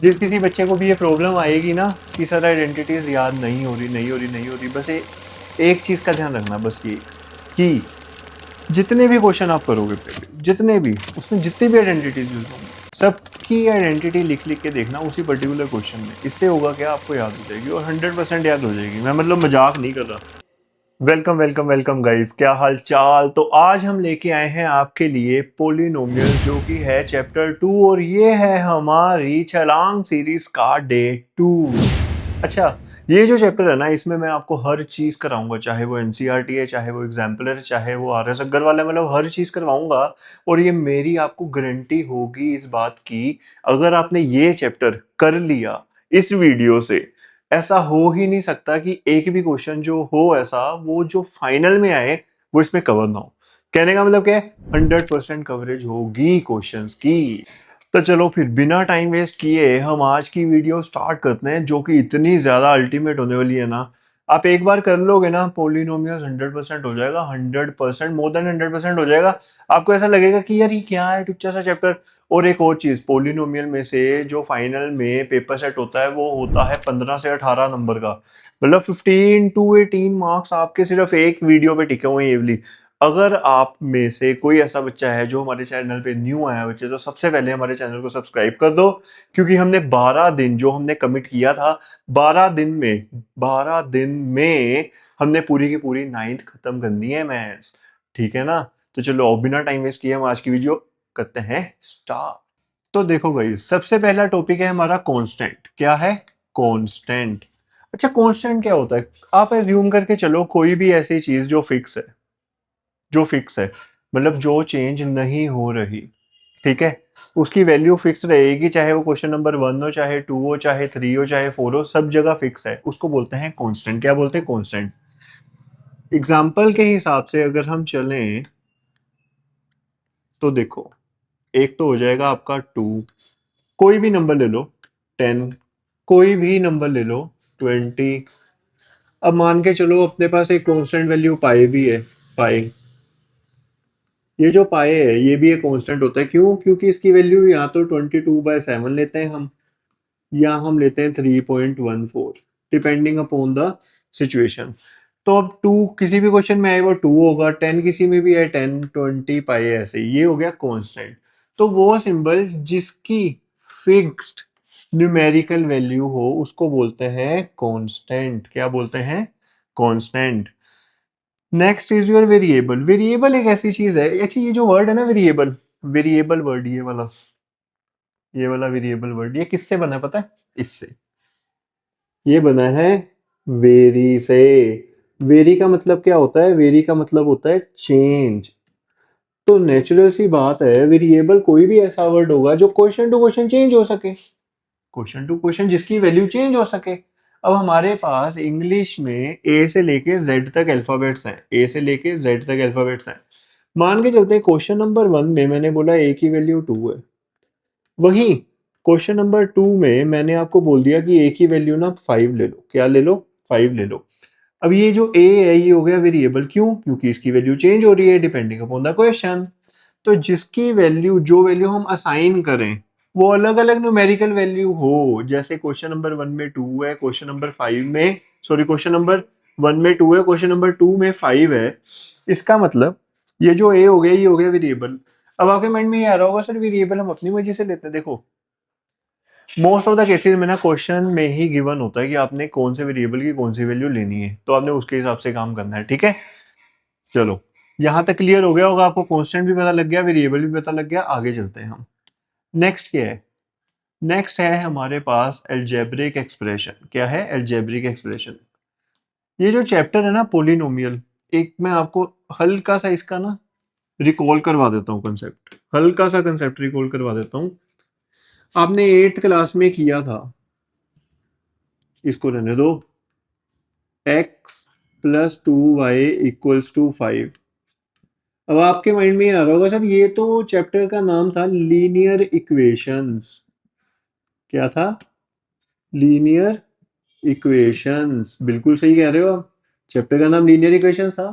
जिस किसी बच्चे को भी ये प्रॉब्लम आएगी ना कि सर आइडेंटिटीज याद नहीं हो रही, बस एक चीज का ध्यान रखना, बस ये कि जितने भी क्वेश्चन आप करोगे पहले, जितने भी उसमें जितनी भी आइडेंटिटीज यूज होंगी, सबकी आइडेंटिटी लिख लिख के देखना उसी पर्टिकुलर क्वेश्चन में। इससे होगा क्या, आपको याद हो जाएगी और 100% याद हो जाएगी। मैं मतलब मजाक नहीं कर रहा। वेलकम वेलकम वेलकम गाइस, क्या हाल चाल। तो आज हम लेके आए हैं आपके लिए पोलिनोमियल, जो कि है चैप्टर 2, और ये है हमारी छलांग सीरीज का डे 2। अच्छा, ये जो चैप्टर है ना, इसमें मैं आपको हर चीज कराऊंगा, चाहे वो एनसीईआरटी है, चाहे वो एग्जाम्पलर है, चाहे वो आर एस अग्गर वाला है, मतलब हर चीज करवाऊंगा। और ये मेरी आपको गारंटी होगी इस बात की, अगर आपने ये चैप्टर कर लिया इस वीडियो से, ऐसा हो ही नहीं सकता कि एक भी क्वेश्चन जो हो ऐसा, वो जो फाइनल में आए वो इसमें कवर ना हो। कहने का मतलब क्या है, 100% कवरेज होगी क्वेश्चंस की। तो चलो फिर बिना टाइम वेस्ट किए हम आज की वीडियो स्टार्ट करते हैं, जो कि इतनी ज्यादा अल्टीमेट होने वाली है ना। आप एक बार कर लोगे ना, पोलिनोमियल्स 100% हो जाएगा, 100%, मोर देन 100% हो जाएगा। आपको ऐसा लगेगा कि यार ये क्या है, टुच्चा सा चैप्टर। और एक और चीज, पोलिनोमियल में से जो फाइनल में पेपर सेट होता है वो होता है 15 से 18 नंबर का। मतलब 15 to 18 मार्क्स आपके सिर्फ एक वीडियो पे टिके हुए हैं ये वाली। अगर आप में से कोई ऐसा बच्चा है जो हमारे चैनल पे न्यू आया बच्चे, तो सबसे पहले हमारे चैनल को सब्सक्राइब कर दो। क्योंकि हमने 12 दिन जो हमने कमिट किया था, 12 दिन में हमने पूरी की पूरी 9th खत्म करनी है मैथ्स। ठीक है ना। तो चलो अब बिना टाइम वेस्ट किए हम आज की वीडियो करते हैं स्टार्ट। तो देखो भाई, सबसे पहला टॉपिक है हमारा कांस्टेंट। क्या है? कांस्टेंट। अच्छा, कांस्टेंट क्या होता है? आप एज्यूम करके चलो कोई भी ऐसी चीज जो फिक्स है, जो फिक्स है, मतलब जो चेंज नहीं हो रही। ठीक है, उसकी वैल्यू फिक्स रहेगी, चाहे वो क्वेश्चन नंबर 1 हो, चाहे 2 हो, चाहे 3 हो, चाहे 4 हो, सब जगह फिक्स है, उसको बोलते हैं कांस्टेंट। क्या बोलते हैं? कांस्टेंट। एग्जाम्पल के हिसाब से अगर हम चलें तो देखो, एक तो हो जाएगा आपका 2, कोई भी नंबर ले लो, 10, कोई भी नंबर ले लो, 20। अब मान के चलो अपने पास एक कांस्टेंट वैल्यू पाई भी है, पाई। ये जो पाए है ये भी एक कांस्टेंट होता है। क्यों? क्योंकि इसकी वैल्यू या तो 22/7 लेते हैं हम, या हम लेते हैं 3.14, डिपेंडिंग अपॉन द सिचुएशन। तो अब 2 किसी भी क्वेश्चन में आए वो 2 होगा, 10 किसी में भी है 10, 20 पाए, ऐसे ये हो गया कांस्टेंट। तो वो सिंबल जिसकी फिक्स्ड न्यूमेरिकल वैल्यू हो उसको बोलते हैं कांस्टेंट। क्या बोलते हैं? Constant. Next is your variable. Variable एक ऐसी चीज है, अच्छा ये जो वर्ड है ना वेरिएबल, वेरिएबल वर्ड, ये वाला वेरिएबल वर्ड, ये किससे बना है पता है? इससे। ये बना है वेरी से। वेरी का मतलब क्या होता है? वेरी का मतलब होता है चेंज। तो नेचुरल सी बात है, वेरिएबल कोई भी ऐसा वर्ड होगा जो क्वेश्चन टू क्वेश्चन चेंज हो सके, क्वेश्चन टू क्वेश्चन जिसकी वैल्यू चेंज हो सके। अब हमारे पास इंग्लिश में ए से लेके जेड तक अल्फाबेट्स हैं, ए से लेके जेड तक अल्फाबेट्स हैं। मान के चलते हैं क्वेश्चन नंबर 1 में मैंने बोला ए की वैल्यू 2 है, वही क्वेश्चन नंबर 2 में मैंने आपको बोल दिया कि ए की वैल्यू ना 5 ले लो। क्या ले लो? 5 ले लो। अब ये जो ए है ये हो गया वेरिएबल। क्यों? क्योंकि इसकी वैल्यू चेंज हो रही है डिपेंडिंग अपॉन द क्वेश्चन। तो जिसकी वैल्यू, जो वैल्यू हम असाइन करें, वो अलग अलग न्यूमेरिकल वैल्यू हो। जैसे क्वेश्चन नंबर 1 में 2 है, क्वेश्चन नंबर 2 में 5 है, इसका मतलब ये जो ए हो गया ये हो गया वेरिएबल। अब आपके माइंड में ये आ रहा होगा सर वेरिएबल हम अपनी मर्जी से लेते हैं। देखो, मोस्ट ऑफ द केसेस में ना क्वेश्चन में ही गिवन होता है कि आपने कौन से वेरिएबल की कौन सी वैल्यू लेनी है, तो आपने उसके हिसाब से काम करना है। ठीक है, चलो यहां तक क्लियर हो गया होगा आपको। कांस्टेंट भी पता लग गया, वेरिएबल भी पता लग गया। आगे चलते हैं हम। नेक्स्ट क्या है? नेक्स्ट है हमारे पास एल्जेब्रिक एक्सप्रेशन। क्या है? Algebraic expression. ये जो चैप्टर है ना पोलिनोमियल, एक मैं आपको हल्का सा इसका ना रिकॉल करवा देता हूँ कंसेप्ट, हल्का सा कंसेप्ट रिकॉल करवा देता हूँ। आपने 8th क्लास में किया था, इसको रहने दो, x + 2y = 5। अब आपके माइंड में ये आ रहा होगा सर ये तो चैप्टर का नाम था लीनियर इक्वेशंस। क्या था? Linear equations. बिल्कुल सही कह रहे हो आप, चैप्टर का नाम लीनियर इक्वेशंस था।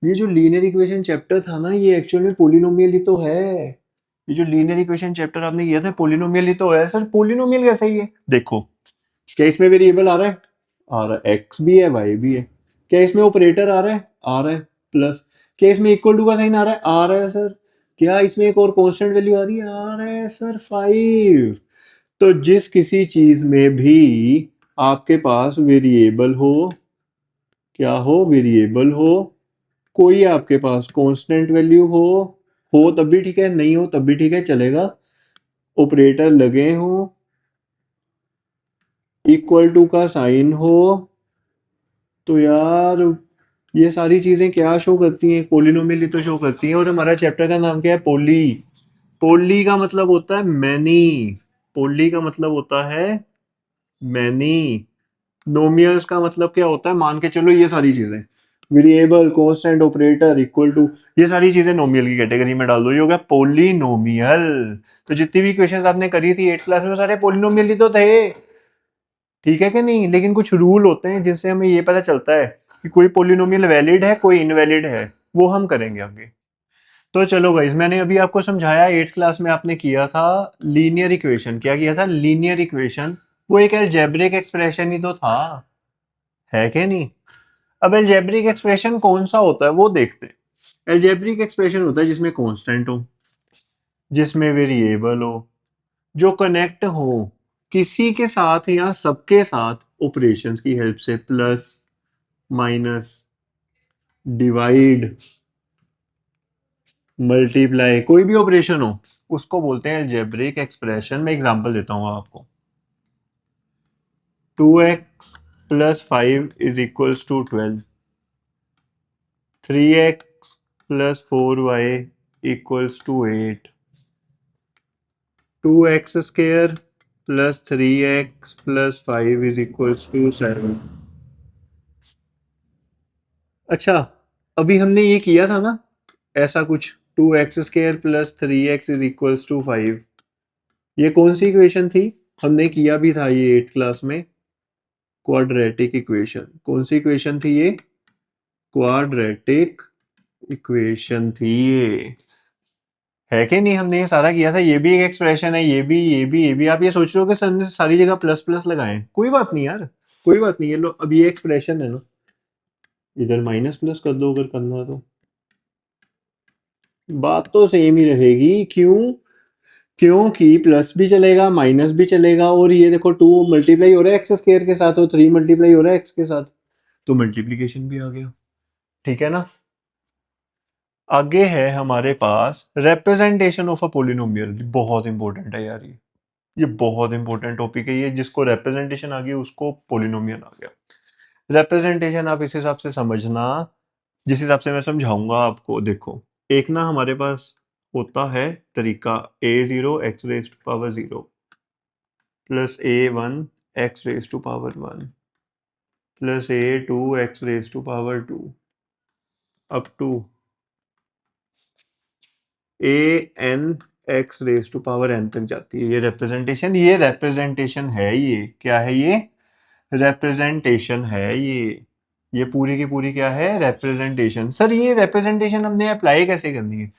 ये जो लीनियर इक्वेशन चैप्टर था ना, ये एक्चुअल में पोलिनोमियल ही तो है। ये जो लीनियर इक्वेशन चैप्टर आपने किया था, पोलिनोमियल ही तो है सर। पोलिनोमियल कैसे ही है? देखो, क्या इसमें वेरिएबल आ रहा है? आ रहा है, एक्स भी है वाई भी है। क्या इसमें ऑपरेटर आ रहा है? आ रहा है, प्लस। क्या इसमें इक्वल टू का साइन आ रहा है? आ रहा है सर। क्या इसमें एक और कांस्टेंट वैल्यू आ रही है? आ रहा है सर, 5। तो जिस किसी चीज में भी आपके पास वेरिएबल हो, क्या हो? वेरिएबल हो, कोई आपके पास कांस्टेंट वैल्यू हो तब भी ठीक है, नहीं हो तब भी ठीक है, चलेगा। ऑपरेटर लगे हो, इक्वल टू का साइन हो, तो यार ये सारी चीजें क्या शो करती हैं? पोलिनोमियल ही तो शो करती हैं। और हमारा चैप्टर का नाम क्या है? पोली। पोली का मतलब होता है मैनी। पोली का मतलब होता है मैनी। नोमियल्स का मतलब क्या होता है? मान के चलो ये सारी चीजें, variable, constant, operator, equal to, ये सारी चीजें नोमियल की कैटेगरी में डाल दो, ये हो गया पोलिनोमियल। तो जितनी भी क्वेश्चंस आपने करी थी 8th क्लास में, सारे पोलिनोमियल ही तो थे। ठीक है कि नहीं? लेकिन कुछ रूल होते हैं जिनसे हमें ये पता चलता है कि कोई पोलिनोमियल वैलिड है, कोई इनवैलिड है। वो हम करेंगे आगे। तो चलो गाइस, मैंने अभी आपको समझाया, 8th क्लास में आपने किया था लीनियर इक्वेशन। क्या किया था? Linear equation. वो एक अलजेब्रिक एक्सप्रेशन ही तो था, है कि नहीं? अब अलजेब्रिक एक्सप्रेशन कौन सा होता है वो देखते हैं। अलजेब्रिक एक्सप्रेशन होता है जिसमें कांस्टेंट हो, जिसमें वेरिएबल हो, जो कनेक्ट हो किसी के साथ या सबके साथ ऑपरेशंस की हेल्प से, प्लस, माइनस, डिवाइड, मल्टीप्लाई, कोई भी ऑपरेशन हो, उसको बोलते हैं अलजेब्रिक एक्सप्रेशन। मैं एग्जांपल देता हूं आपको। 2x plus 5 is equals to 12। 3x plus 4y equals to 8। 2x square plus 3x plus 5 is equals to 7। अच्छा, अभी हमने ये किया था ना, ऐसा कुछ, 2x square plus 3x is equals to 5। ये कौन सी इक्वेशन थी? हमने किया भी था ये 8th क्लास में, क्वाड्रेटिक इक्वेशन। कौन सी इक्वेशन थी ये? क्वाड्रेटिक इक्वेशन थी ये, है कि नहीं? हमने ये सारा किया था। ये भी एक एक्सप्रेशन है, ये भी। आप ये सोच रहे हो कि सर ने सारी जगह प्लस प्लस लगाए? कोई बात नहीं यार, कोई बात नहीं। ये लो, अब ये एक्सप्रेशन है ना, इधर माइनस प्लस कर दो अगर करना है तो, बात तो सेम ही रहेगी। क्यों? क्योंकि प्लस भी चलेगा, माइनस भी चलेगा, और ये देखो 2 मल्टीप्लाई हो रहा है एक्स स्क्वायर के साथ, और 3 मल्टीप्लाई हो रहा है एक्स के साथ, तो मल्टीप्लीकेशन भी आ गया। ठीक है ना? आगे है हमारे पास रिप्रेजेंटेशन ऑफ अ पोलिनोमियल। बहुत इंपॉर्टेंट है यार ये बहुत इंपॉर्टेंट टॉपिक है ये। जिसको रिप्रेजेंटेशन आ गई उसको पोलिनोमियल आ गया। रिप्रेजेंटेशन आप इस हिसाब से समझना, जिस हिसाब से मैं समझाऊंगा आपको। देखो, एक ना हमारे पास होता है तरीका, a0 x raise to power 0 plus a1 x raise to power 1 plus a2 x raise to power 2 up to an x raise to power n तक जाती है ये रिप्रेजेंटेशन। ये रिप्रेजेंटेशन है, ये क्या है? ये रिप्रेजेंटेशन है ये पूरी की पूरी क्या है? रिप्रेजेंटेशन। सर ये रिप्रेजेंटेशन हमने अप्लाई कैसे करनी है?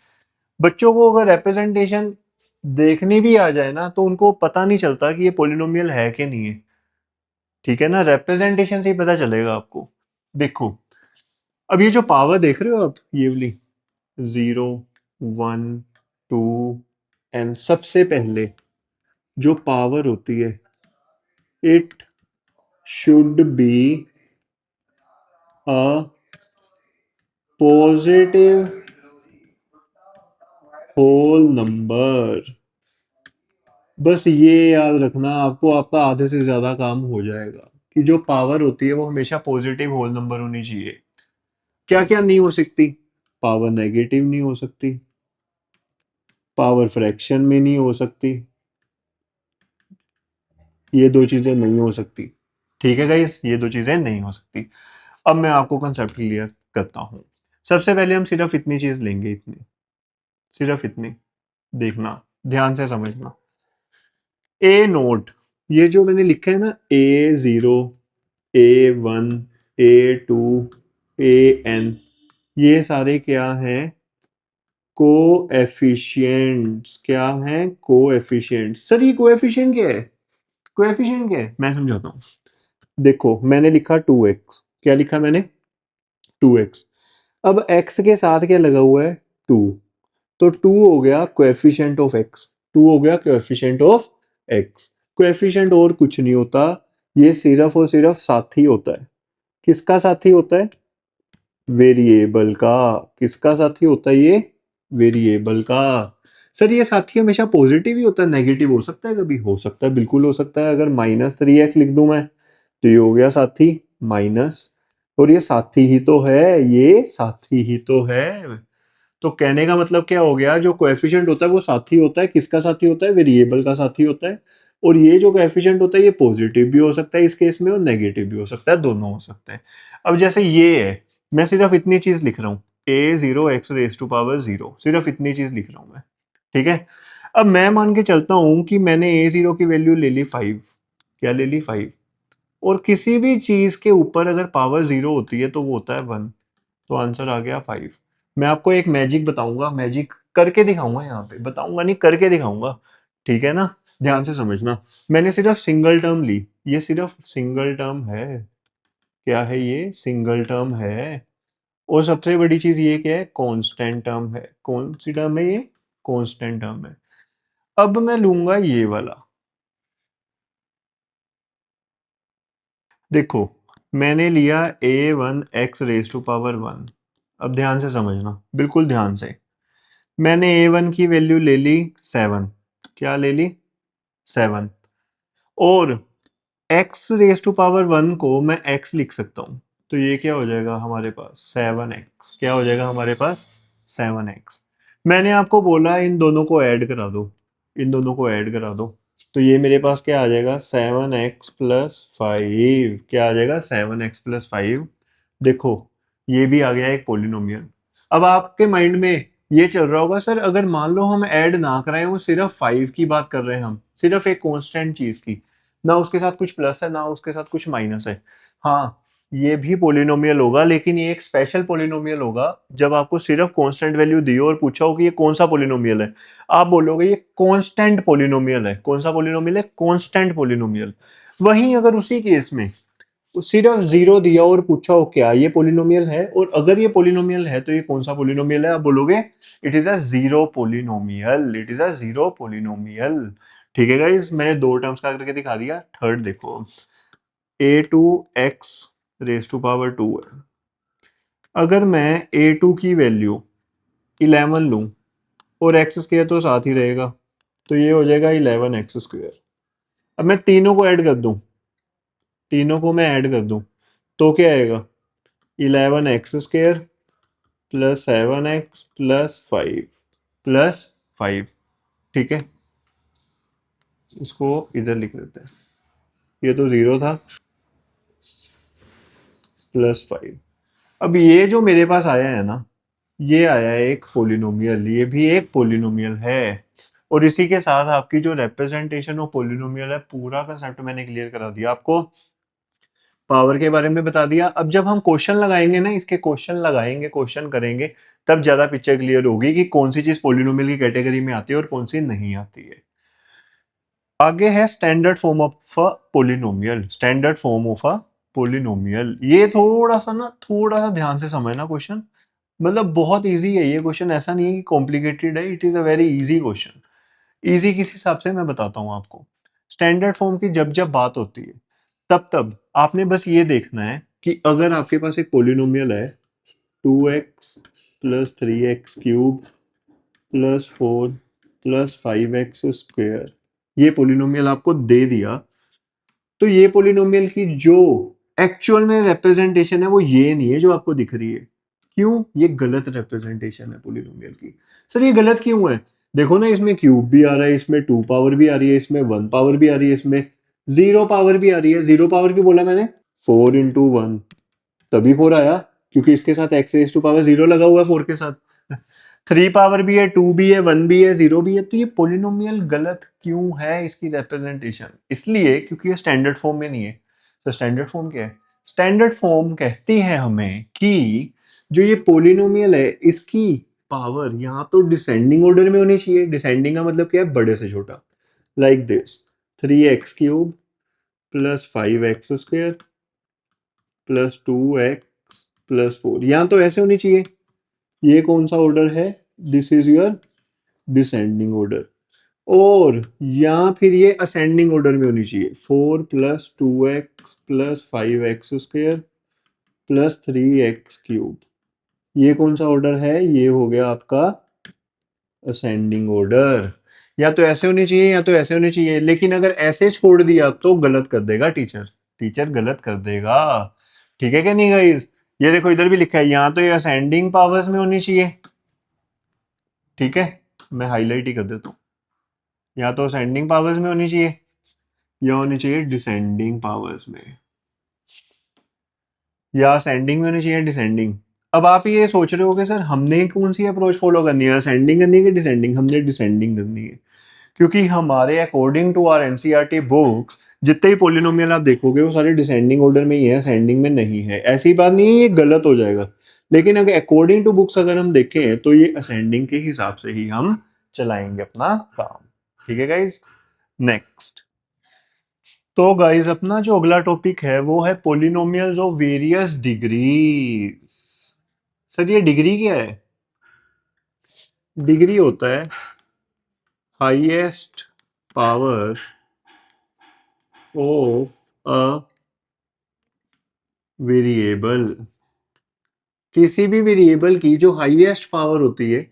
बच्चों को अगर रिप्रेजेंटेशन देखनी भी आ जाए ना, तो उनको पता नहीं चलता कि ये पोलिनोमियल है कि नहीं है। ठीक है ना? रिप्रेजेंटेशन से ही पता चलेगा आपको। देखो, अब ये जो पावर देख रहे हो आप, ये वाली 0, 1, 2 एंड सबसे पहले जो पावर होती है, it should be a positive whole number. बस ये याद रखना, आपको आपका आधे से ज्यादा काम हो जाएगा कि जो पावर होती है वो हमेशा पॉजिटिव होल नंबर होनी चाहिए। क्या क्या नहीं हो सकती? पावर नेगेटिव नहीं हो सकती, पावर फ्रैक्शन में नहीं हो सकती, ये दो चीजें नहीं हो सकती। ठीक है गाइस, ये दो चीजें नहीं हो सकती। अब मैं आपको कंसेप्ट क्लियर करता हूं। सबसे पहले हम सिर्फ इतनी चीज लेंगे, इतनी, सिर्फ इतनी। देखना, ध्यान से समझना। ए नोट, ये जो मैंने लिखा है ना, a0, a1, a2, an, ये सारे क्या हैं? कोएफिशिएंट्स क्या है? कोएफिशिएंट्स। सर ये कोएफिशिएंट क्या है? कोएफिशिएंट क्या है? मैं समझाता हूँ। देखो मैंने लिखा 2x, क्या लिखा मैंने? 2x। अब x के साथ क्या लगा हुआ है? 2। तो 2 हो गया कोएफिशिएंट ऑफ x। 2 हो गया कोएफिशिएंट ऑफ x। कोएफिशिएंट और कुछ नहीं होता, ये सिर्फ और सिर्फ साथी होता है। किसका साथी होता है? वेरिएबल का। किसका साथी होता है ये? वेरिएबल का। सर ये साथी हमेशा पॉजिटिव ही होता है, नेगेटिव हो सकता है कभी? हो सकता है, बिल्कुल हो सकता है। अगर -3x लिख दूं मैं तो ये हो गया साथी माइनस, और ये साथी ही तो है, ये साथी ही तो है। तो कहने का मतलब क्या हो गया, जो कोएफिशिएंट होता है वो साथी होता है। किसका साथी होता है? वेरिएबल का साथी होता है। और ये जो कोएफिशिएंट होता है ये पॉजिटिव भी हो सकता है इस केस में और नेगेटिव भी हो सकता है, दोनों हो सकते हैं। अब जैसे ये है, मैं सिर्फ इतनी चीज लिख रहा हूँ, a0x⁻0, सिर्फ इतनी चीज लिख रहा हूँ मैं, ठीक है। अब मैं मान के चलता हूँ कि मैंने a0 की वैल्यू ले ली 5। क्या ले ली? 5। और किसी भी चीज के ऊपर अगर पावर 0 होती है तो वो होता है 1। तो आंसर आ गया 5। मैं आपको एक मैजिक बताऊंगा, मैजिक करके दिखाऊंगा, यहाँ पे बताऊंगा नहीं, करके दिखाऊंगा, ठीक है ना। ध्यान से समझना। मैंने सिर्फ सिंगल टर्म ली, ये सिर्फ सिंगल टर्म है। क्या है ये? सिंगल टर्म है। और सबसे बड़ी चीज ये क्या है? कांस्टेंट टर्म है। कौन सी टर्म है ये? कांस्टेंट टर्म है। अब मैं लूंगा ये वाला। देखो मैंने लिया a1x⁻1। अब ध्यान से समझना, बिल्कुल ध्यान से। मैंने a1 की वैल्यू ले ली 7। क्या ले ली? 7। और x⁻1 को मैं x लिख सकता हूं। तो ये क्या हो जाएगा हमारे पास? 7x। क्या हो जाएगा हमारे पास? 7x। मैंने आपको बोला इन दोनों को ऐड करा दो, इन दोनों को ऐड करा दो। तो ये मेरे पास क्या आ जाएगा? 7x+5। क्या आ जाएगा? 7x+5। देखो ये भी आ गया एक पोलिनोमियल। अब आपके माइंड में ये चल रहा होगा, सर अगर मान लो हम ऐड ना कराएं, वो सिर्फ 5 की बात कर रहे हैं हम, सिर्फ एक कांस्टेंट चीज की, ना उसके साथ कुछ प्लस है ना उसके साथ कुछ माइनस है। हाँ ये भी पोलिनोमियल होगा, लेकिन ये एक स्पेशल पोलिनोमियल होगा जब आपको सिर्फ कांस्टेंट वैल्यू दी हो और पूछा हो कि ये कौन सा पोलिनोमियल है। आप बोलोगे ये कांस्टेंट पोलिनोमियल है। कौन सा पोलिनोमियल है? Constant polynomial. वहीं अगर उसी केस में सिर्फ जीरो दिया और पूछा हो क्या ये पोलिनोमियल है, और अगर ये पोलिनोमियल है तो ये कौन सा पोलिनोमियल है, आप बोलोगे it is a zero polynomial. It is a zero polynomial. ठीक है गाइस, मैंने दो टर्म्स का करके दिखा दिया। थर्ड देखो, a2x⁻2 है। अगर मैं a2 की वैल्यू 11 लूं और एक्स स्क्वायर तो साथ ही रहेगा, तो ये हो जाएगा 11x²। अब मैं तीनों को ऐड कर दूं, तीनों को मैं ऐड कर दूं तो क्या आएगा? 11x² +7x+5 ठीक है। इसको इधर लिख देते हैं, ये तो जीरो था, +5। अब ये जो मेरे पास आया है ना, ये आया है एक पोलिनोमियल, ये भी एक पोलिनोमियल है। और इसी के साथ आपकी जो रिप्रेजेंटेशन ऑफ पोलिनोमियल है, पूरा कंसेप्ट मैंने क्लियर करा दिया आपको। पावर के बारे में बता दिया। अब जब हम क्वेश्चन लगाएंगे ना, इसके क्वेश्चन लगाएंगे, क्वेश्चन करेंगे, तब ज्यादा पिक्चर क्लियर होगी कि कौन सी चीज पोलिनोमियल की कैटेगरी में आती है और कौन सी नहीं आती है। आगे है standard form of a polynomial. Standard form of a polynomial, ये थोड़ा सा ना, थोड़ा सा ध्यान से समझना क्वेश्चन। मतलब बहुत इजी है ये क्वेश्चन, ऐसा नहीं है कि कॉम्प्लिकेटेड है। It is a very easy question. Easy किस हिसाब से, मैं बताता हूँ आपको। स्टैंडर्ड फॉर्म की जब जब बात होती है, तब तब आपने बस ये देखना है कि अगर आपके पास एक पोलिनोमियल है 2x+3x³ +4+5x², ये पोलिनोमियल आपको दे दिया, तो ये पोलिनोमियल की जो एक्चुअल में रिप्रेजेंटेशन है वो ये नहीं है जो आपको दिख रही है। क्यों? ये गलत रिप्रेजेंटेशन है पोलिनोमियल की। सर ये गलत क्यों है? देखो ना, इसमें क्यूब भी आ रहा है, इसमें 2 पावर भी आ रही है, इसमें 1 पावर भी आ रही है, इसमें 0 पावर भी आ रही है। 0 पावर भी बोला मैंने, 4 × 1, तभी 4 आया क्योंकि इसके साथ x⁻0 लगा हुआ है 4 के साथ। 3 पावर भी है, 2 भी है, 1 भी है, 0 भी है। तो ये पोलिनोमियल गलत क्यों है इसकी रिप्रेजेंटेशन? इसलिए क्योंकि ये स्टैंडर्ड फॉर्म में नहीं है। तो स्टैंडर्ड फॉर्म क्या है? स्टैंडर्ड फॉर्म कहती है हमें कि जो ये पोलिनोमियल है, इसकी पावर यहाँ तो डिसेंडिंग ऑर्डर में होनी चाहिए। डिसेंडिंग का मतलब क्या है, बड़े से छोटा, like this 3x³ plus 5x² plus 2x+4, यहाँ तो ऐसे होनी चाहिए। ये कौन सा ऑर्डर है, this is your descending order. और यहाँ फिर ये असेंडिंग ऑर्डर में होनी चाहिए, 4+2x+5x² प्लस 3x³। ये कौन सा ऑर्डर है, ये हो गया आपका असेंडिंग ऑर्डर। या तो ऐसे होनी चाहिए या तो ऐसे होनी चाहिए, लेकिन अगर ऐसे छोड़ दिया तो गलत कर देगा टीचर, टीचर गलत कर देगा। ठीक है क्या नहीं गाइस? ये देखो इधर भी लिखा है, यहाँ तो ये असेंडिंग पावर्स में होनी चाहिए। ठीक है, मैं हाईलाइट ही कर देता हूँ। या तो असेंडिंग पावर्स में होनी चाहिए या होनी चाहिए डिसेंडिंग पावर्स में, या असेंडिंग में होनी चाहिए डिसेंडिंग। अब आप ये सोच रहे होगे सर हमने कौन सी अप्रोच फॉलो करनी है, असेंडिंग करनी है कि डिसेंडिंग? हमने डिसेंडिंग करनी है, क्योंकि हमारे according to our NCERT books जितने ही पोलिनोमियल आप देखोगे वो सारे डिसेंडिंग ऑर्डर में ही है, असेंडिंग में नहीं है। ऐसी बात नहीं है ये गलत हो जाएगा, लेकिन अगर अकॉर्डिंग टू बुक्स अगर हम देखें तो ये असेंडिंग के हिसाब से ही हम चलाएंगे अपना काम। ठीक है गाइज, नेक्स्ट। तो गाइज अपना जो अगला टॉपिक है वो है polynomials of various degrees. Sir ये डिग्री क्या है? डिग्री होता है highest power of a variable. किसी भी वेरिएबल की जो हाईएस्ट पावर होती है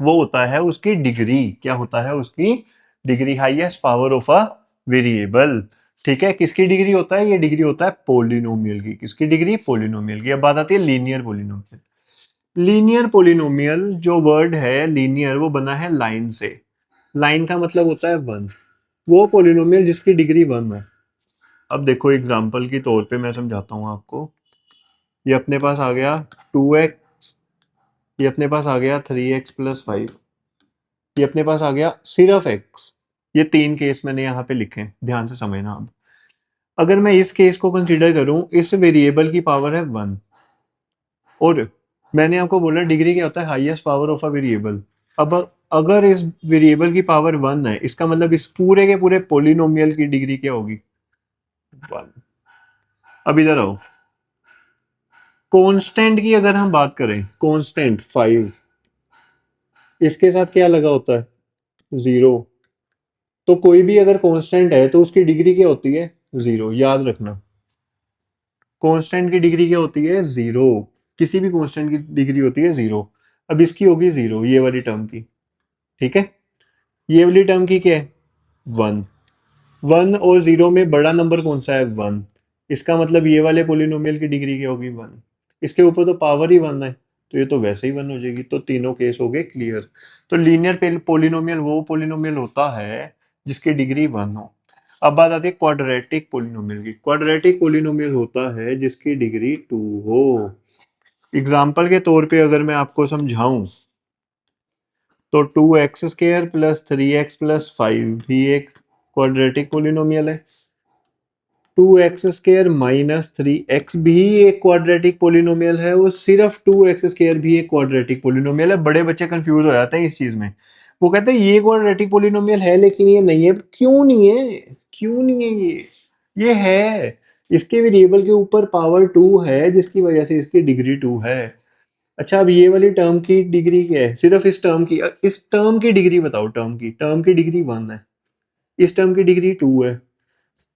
वो होता है उसकी डिग्री। क्या होता है उसकी degree? Highest power of a variable. ठीक है, किसकी डिग्री होता है? ये डिग्री होता है पोलिनोमियल की। किसकी डिग्री? पोलिनोमियल की। अब बात आती है लीनियर पोलिनोमियल। लीनियर पोलिनोमियल जो वर्ड है लीनियर वो बना है लाइन से। लाइन का मतलब होता है वन। वो पोलिनोमियल जिसकी डिग्री वन है। अब देखो एग्जांपल के तौर पे मैं समझाता हूँ आपको। ये अपने पास आ गया 2x, ये अपने पास आ गया 3x+5, ये अपने पास आ गया सिर्फ x। ये तीन केस मैंने यहाँ पे लिखे हैं, ध्यान से समझना। अब अगर मैं इस केस को कंसीडर करूं, इस वेरिएबल की पावर है वन, और मैंने आपको बोला डिग्री क्या होता है? Highest power of a variable. अब अगर इस वेरिएबल की पावर वन है, इसका मतलब इस पूरे के पूरे पोलिनोमियल की डिग्री क्या होगी? वन। अब इधर आओ, कांस्टेंट की अगर हम बात करें, कांस्टेंट 5, इसके साथ क्या लगा होता है? जीरो। तो कोई भी अगर कांस्टेंट है तो उसकी डिग्री क्या होती है? जीरो। याद रखना, कांस्टेंट की डिग्री क्या होती है? जीरो। किसी भी कांस्टेंट की डिग्री होती है जीरो। अब इसकी होगी जीरो, ये वाली टर्म की। ठीक है, ये वाली टर्म की क्या है? वन। वन और जीरो में बड़ा नंबर कौन सा है? वन। इसका मतलब ये वाले पोलिनोमियल की डिग्री क्या होगी? वन। इसके ऊपर तो पावर ही वन है, तो ये तो वैसे ही वन हो जाएगी। तो तीनों केस हो गए क्लियर। तो लीनियर पोलिनोमियल वो पोलिनोमियल होता है जिसकी डिग्री वन हो। अब बात आती है क्वाड्रेटिक पोलिनोमियल की। क्वाड्रेटिक पोलिनोमियल होता है जिसकी डिग्री टू हो। एग्जाम्पल के तौर पे अगर मैं आपको समझाऊं तो 2x² प्लस 3x+5 भी एक क्वाड्रेटिक पोलिनोमियल है। 2x² माइनस 3x भी एक क्वाड्रेटिक पोलिनोमियल है, और सिर्फ 2x² भी एक क्वाड्रेटिक पोलिनोमियल है। बड़े बच्चे कंफ्यूज हो जाते हैं इस चीज में। वो कहते हैं ये क्वाड्रेटिक पोलिनोमियल है लेकिन ये नहीं है। क्यों नहीं है? क्यों नहीं है ये है। इसके वेरिएबल के ऊपर पावर टू है जिसकी वजह से इसकी डिग्री टू है। अच्छा, अब ये वाली टर्म की डिग्री क्या है? सिर्फ इस टर्म की, इस टर्म की डिग्री बताओ। टर्म की डिग्री वन है, इस टर्म की डिग्री टू है।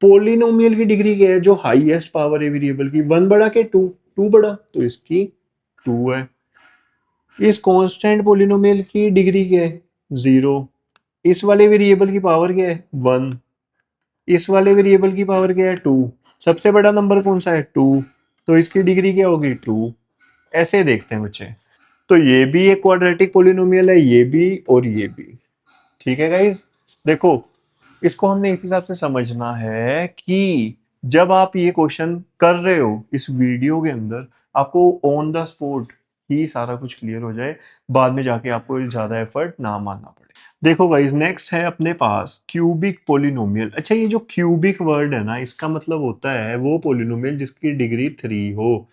पोलिनोमियल की डिग्री क्या है? जो हाईएस्ट पावर है वेरिएबल की, वन बड़ा के टू, टू बड़ा, तो इसकी टू है। इस कांस्टेंट पोलिनोमियल की डिग्री क्या है? जीरो। इस वाले वेरिएबल की पावर क्या है? वन। इस वाले वेरिएबल की पावर क्या है? टू। सबसे बड़ा नंबर कौन सा है? टू। तो इसकी डिग्री क्या होगी? टू। ऐसे देखते हैं बच्चे। तो ये भी एक क्वाड्रेटिक पोलिनोमियल है, ये भी और ये भी। ठीक है गाइज, देखो इसको हमने इस हिसाब से समझना है कि जब आप ये क्वेश्चन कर रहे हो इस वीडियो के अंदर, आपको ऑन द स्पॉट ही सारा कुछ क्लियर हो जाए, बाद में जाके आपको ज्यादा एफर्ट ना मारना पड़े। देखो गाइज, नेक्स्ट है अपने पास क्यूबिक पोलिनोमियल। अच्छा, ये जो क्यूबिक वर्ड है ना, इसका मतलब होता है वो पोलिनोमियल जिसकी डिग्री थ्री हो।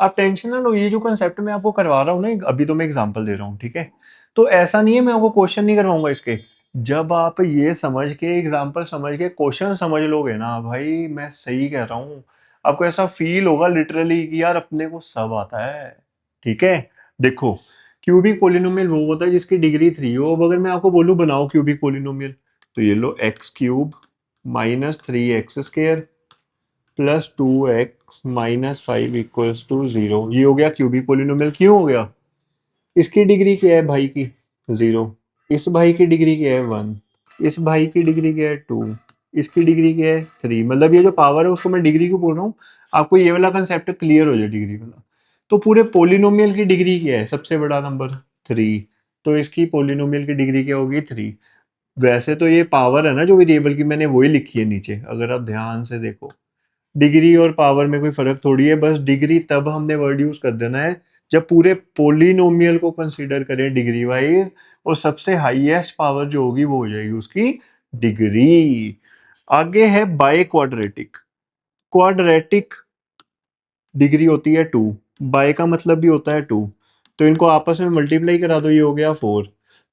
आप टेंशन ना लो, ये जो कंसेप्ट मैं आपको करवा रहा हूँ ना, अभी तो मैं एग्जांपल दे रहा हूँ, ठीक है? तो ऐसा नहीं है मैं आपको क्वेश्चन नहीं करवाऊंगा इसके। जब आप ये समझ के एग्जांपल समझ के क्वेश्चन समझ लोगे ना भाई, मैं सही कह रहा हूँ, आपको ऐसा फील होगा लिटरली कि यार अपने को सब आता है। ठीक है, देखो, क्यूबिक पोलिनोमियल वो होता है जिसकी डिग्री 3 हो। अब अगर मैं आपको बोलूं बनाओ क्यूबिक पोलिनोमियल, तो ये लो x cube minus 3x² plus 2x-5 equals to 0। ये हो गया क्यूबिक पोलिनोमियल। क्यों हो गया? इसकी डिग्री क्या है भाई की? 0। इस भाई की डिग्री क्या है? 1। इस भाई की डिग्री क्या है? 2। इसकी डिग्री क्या है? 3। मतलब ये जो पावर है उसको मैं डिग्री क्यों बोल रहा हूँ, आपको ये वाला कंसेप्ट क्लियर हो जाए डिग्री वाला। तो पूरे पोलिनोमियल की डिग्री क्या है? सबसे बड़ा नंबर 3। तो इसकी पोलिनोमियल की डिग्री क्या होगी? 3। वैसे तो ये पावर है ना जो वेरिएबल की, मैंने वही लिखी है नीचे, अगर आप ध्यान से देखो। डिग्री और पावर में कोई फर्क थोड़ी है, बस डिग्री तब हमने वर्ड यूज कर देना है जब पूरे पोलिनोमियल को कंसीडर करें डिग्री वाइज, और सबसे हाईएस्ट पावर जो होगी वो हो जाएगी उसकी डिग्री। आगे है बाय क्वाड्रेटिक। क्वाड्रेटिक डिग्री होती है 2। बाय का मतलब भी होता है 2। तो इनको आपस में मल्टीप्लाई करा दो, ये हो गया 4।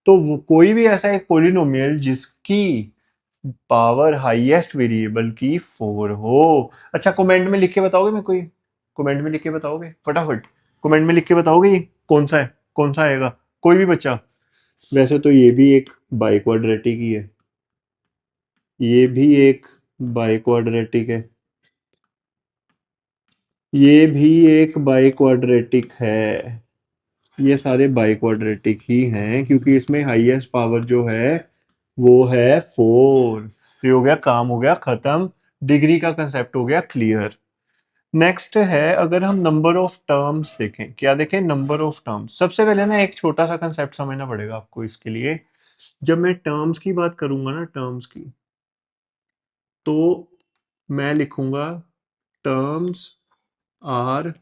तो कोई भी ऐसा एक पोलिनोमियल जिसकी पावर हाईएस्ट वेरिएबल की 4 हो। अच्छा, कमेंट में लिख के बताओगे? मैं कोई कमेंट में लिख के बताओगे फटाफट? कमेंट में लिख के बताओगे ये कौन सा है, कौन सा आएगा? कोई भी बच्चा। वैसे तो ये भी एक बाई क्वाड्रेटिक ही है, ये भी एक बाई क्वाड्रेटिक है, ये भी एक बाई क्वाड्रेटिक है। ये सारे बाई क्वाड्रेटिक ही हैं क्योंकि इसमें हाईएस्ट पावर जो है वो है 4। तो ये हो गया, काम हो गया खत्म, डिग्री का कंसेप्ट हो गया क्लियर। नेक्स्ट है, अगर हम नंबर ऑफ टर्म्स देखें, क्या देखें? Number of terms. सबसे पहले ना एक छोटा सा कंसेप्ट समझना पड़ेगा आपको इसके लिए। जब मैं टर्म्स की बात करूंगा ना, टर्म्स की, तो मैं लिखूंगा terms are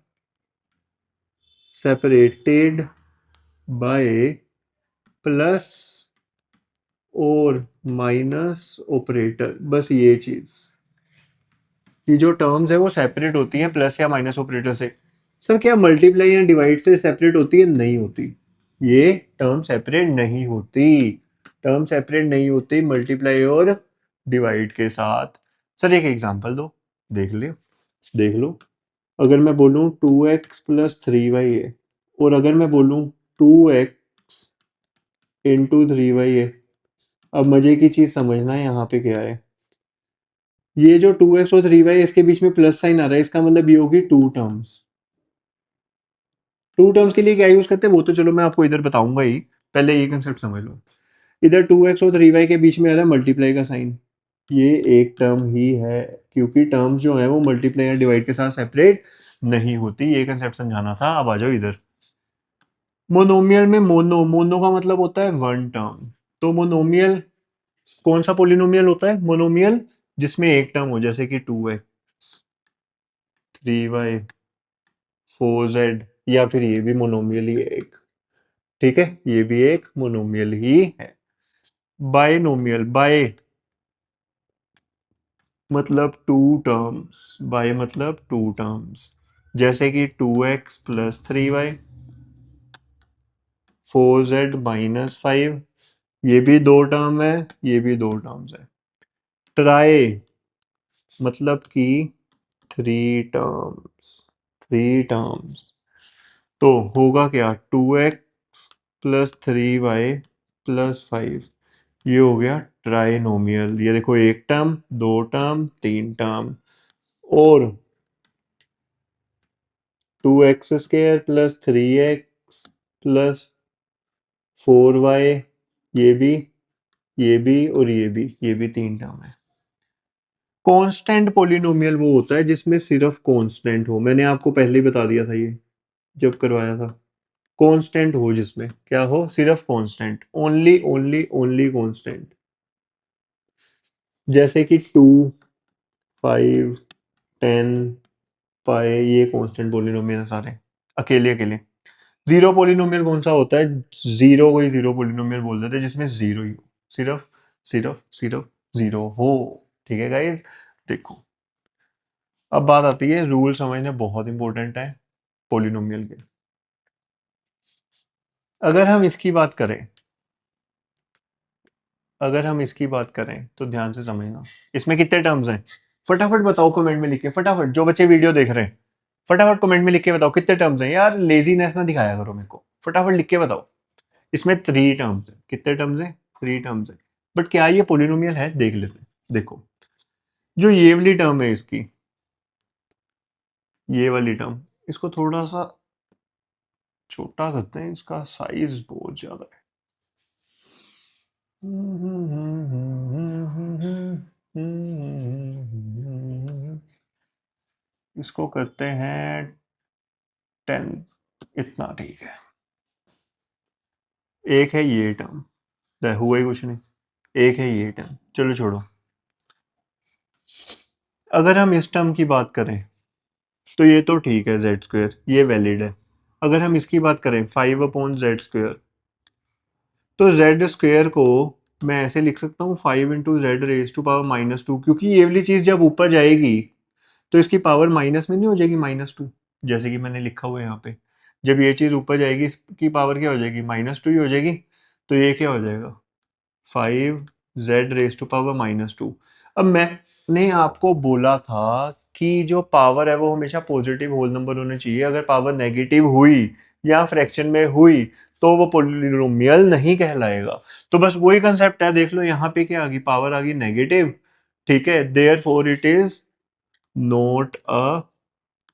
separated by plus और माइनस ऑपरेटर। बस ये चीज, कि जो टर्म्स है वो सेपरेट होती हैं प्लस या माइनस ऑपरेटर से। सर क्या मल्टीप्लाई या डिवाइड से सेपरेट होती है? नहीं होती। ये टर्म सेपरेट नहीं होती, टर्म सेपरेट नहीं होती मल्टीप्लाई और डिवाइड के साथ। सर एक एग्जांपल दो, देख ले, देख लो। अगर मैं बोलूं 2x प्लस 3y है, और अगर मैं बोलूं 2x इंटू 3y है, अब मजे की चीज समझना है यहाँ पे क्या है। ये जो 2x और 3y इसके बीच में प्लस साइन आ रहा है, इसका मतलब ये होगी टू टर्म्स। टू टर्म्स के लिए क्या यूज करते हैं वो तो चलो मैं आपको इधर बताऊंगा ही, पहले ये कंसेप्ट समझ लो। इधर 2x और 3y के बीच में आ रहा है मल्टीप्लाई का साइन, ये एक टर्म ही है, क्योंकि टर्म्स जो है वो मल्टीप्लाई या डिवाइड के साथ सेपरेट नहीं होती। ये कंसेप्ट समझाना था। अब आ जाओ इधर। मोनोमियल में मोनो, मोनो का मतलब होता है वन टर्म। तो मोनोमियल कौन सा पोलिनोमियल होता है? मोनोमियल जिसमें एक टर्म हो, जैसे कि 2x 3y 4z, या फिर ये भी मोनोमियल ही है एक। ठीक है, ये भी एक मोनोमियल ही है। बायनोमियल, बाय मतलब टू टर्म्स, बाय मतलब टू टर्म्स, जैसे कि 2x प्लस 3y 4z-5, ये भी दो टर्म है, ये भी दो टर्म्स है। ट्राई मतलब कि थ्री टर्म्स, थ्री टर्म्स। तो होगा क्या? 2x प्लस 3y प्लस 5, ये हो गया ट्राइनोमियल। ये देखो, एक टर्म, दो टर्म, तीन टर्म। और 2x² plus 3x plus 4y, ये भी, ये भी और ये भी तीन टर्म है। कांस्टेंट पोलिनोमियल वो होता है जिसमें सिर्फ कांस्टेंट हो। मैंने आपको पहले ही बता दिया था ये जब करवाया था। कांस्टेंट हो जिसमें क्या हो? सिर्फ constant, only only only constant. जैसे कि 2 5 10 पाए, ये कांस्टेंट पोलिनोमियल सारे अकेले अकेले। जीरो पोलिनोमियल कौन सा होता है? जीरो को ही जीरो पोलिनोमियल बोल देते हैं, जिसमें जीरो ही हो, सिर्फ सिर्फ सिर्फ जीरो हो। ठीक है गाइस, देखो अब बात आती है, रूल समझने बहुत इंपॉर्टेंट है। पोलिनोमियल के। अगर हम इसकी बात करें तो ध्यान से समझना, इसमें कितने टर्म्स हैं? फटाफट बताओ कमेंट में लिख के, फटाफट जो बच्चे वीडियो देख रहे हैं फटाफट कमेंट में लिख के बताओ कितने टर्म्स हैं। यार लेजीनेस ना दिखाया करो मेरे को, फटाफट लिख के बताओ। इसमें 3 टर्म्स है। कितने टर्म्स हैं? 3 टर्म्स है। बट क्या ये पोलिनोमियल है? देख लेते हैं। देखो, जो ये वाली टर्म है इसकी, ये वाली टर्म, इसको थोड़ा सा छोटा करते हैं, इसका साइज बहुत ज्यादा है। इसको करते हैं 10, इतना ठीक है। एक है ये टर्म, हुआ ही कुछ नहीं। एक है ये टर्म, चलो छोड़ो। अगर हम इस टर्म की बात करें तो ये तो ठीक है, जेड स्क्वेयर ये वैलिड है। अगर हम इसकी बात करें 5/z², तो जेड स्क्वेयर को मैं ऐसे लिख सकता हूँ 5 × z⁻², क्योंकि ये वाली चीज जब ऊपर जाएगी तो इसकी पावर माइनस में नहीं हो जाएगी -2, जैसे कि मैंने लिखा हुआ है यहाँ पे। जब ये चीज ऊपर जाएगी इसकी पावर क्या हो जाएगी? -2 ही हो जाएगी। तो ये क्या हो जाएगा? 5z⁻²। अब मैंने आपको बोला था कि जो पावर है वो हमेशा पॉजिटिव होल नंबर होने चाहिए। अगर पावर नेगेटिव हुई या फ्रैक्शन में हुई तो वो पोलिनोमियल नहीं कहलाएगा। तो बस वही कंसेप्ट है, देख लो यहाँ पे क्या आ गई, पावर आ गई नेगेटिव। ठीक है, therefore it is not a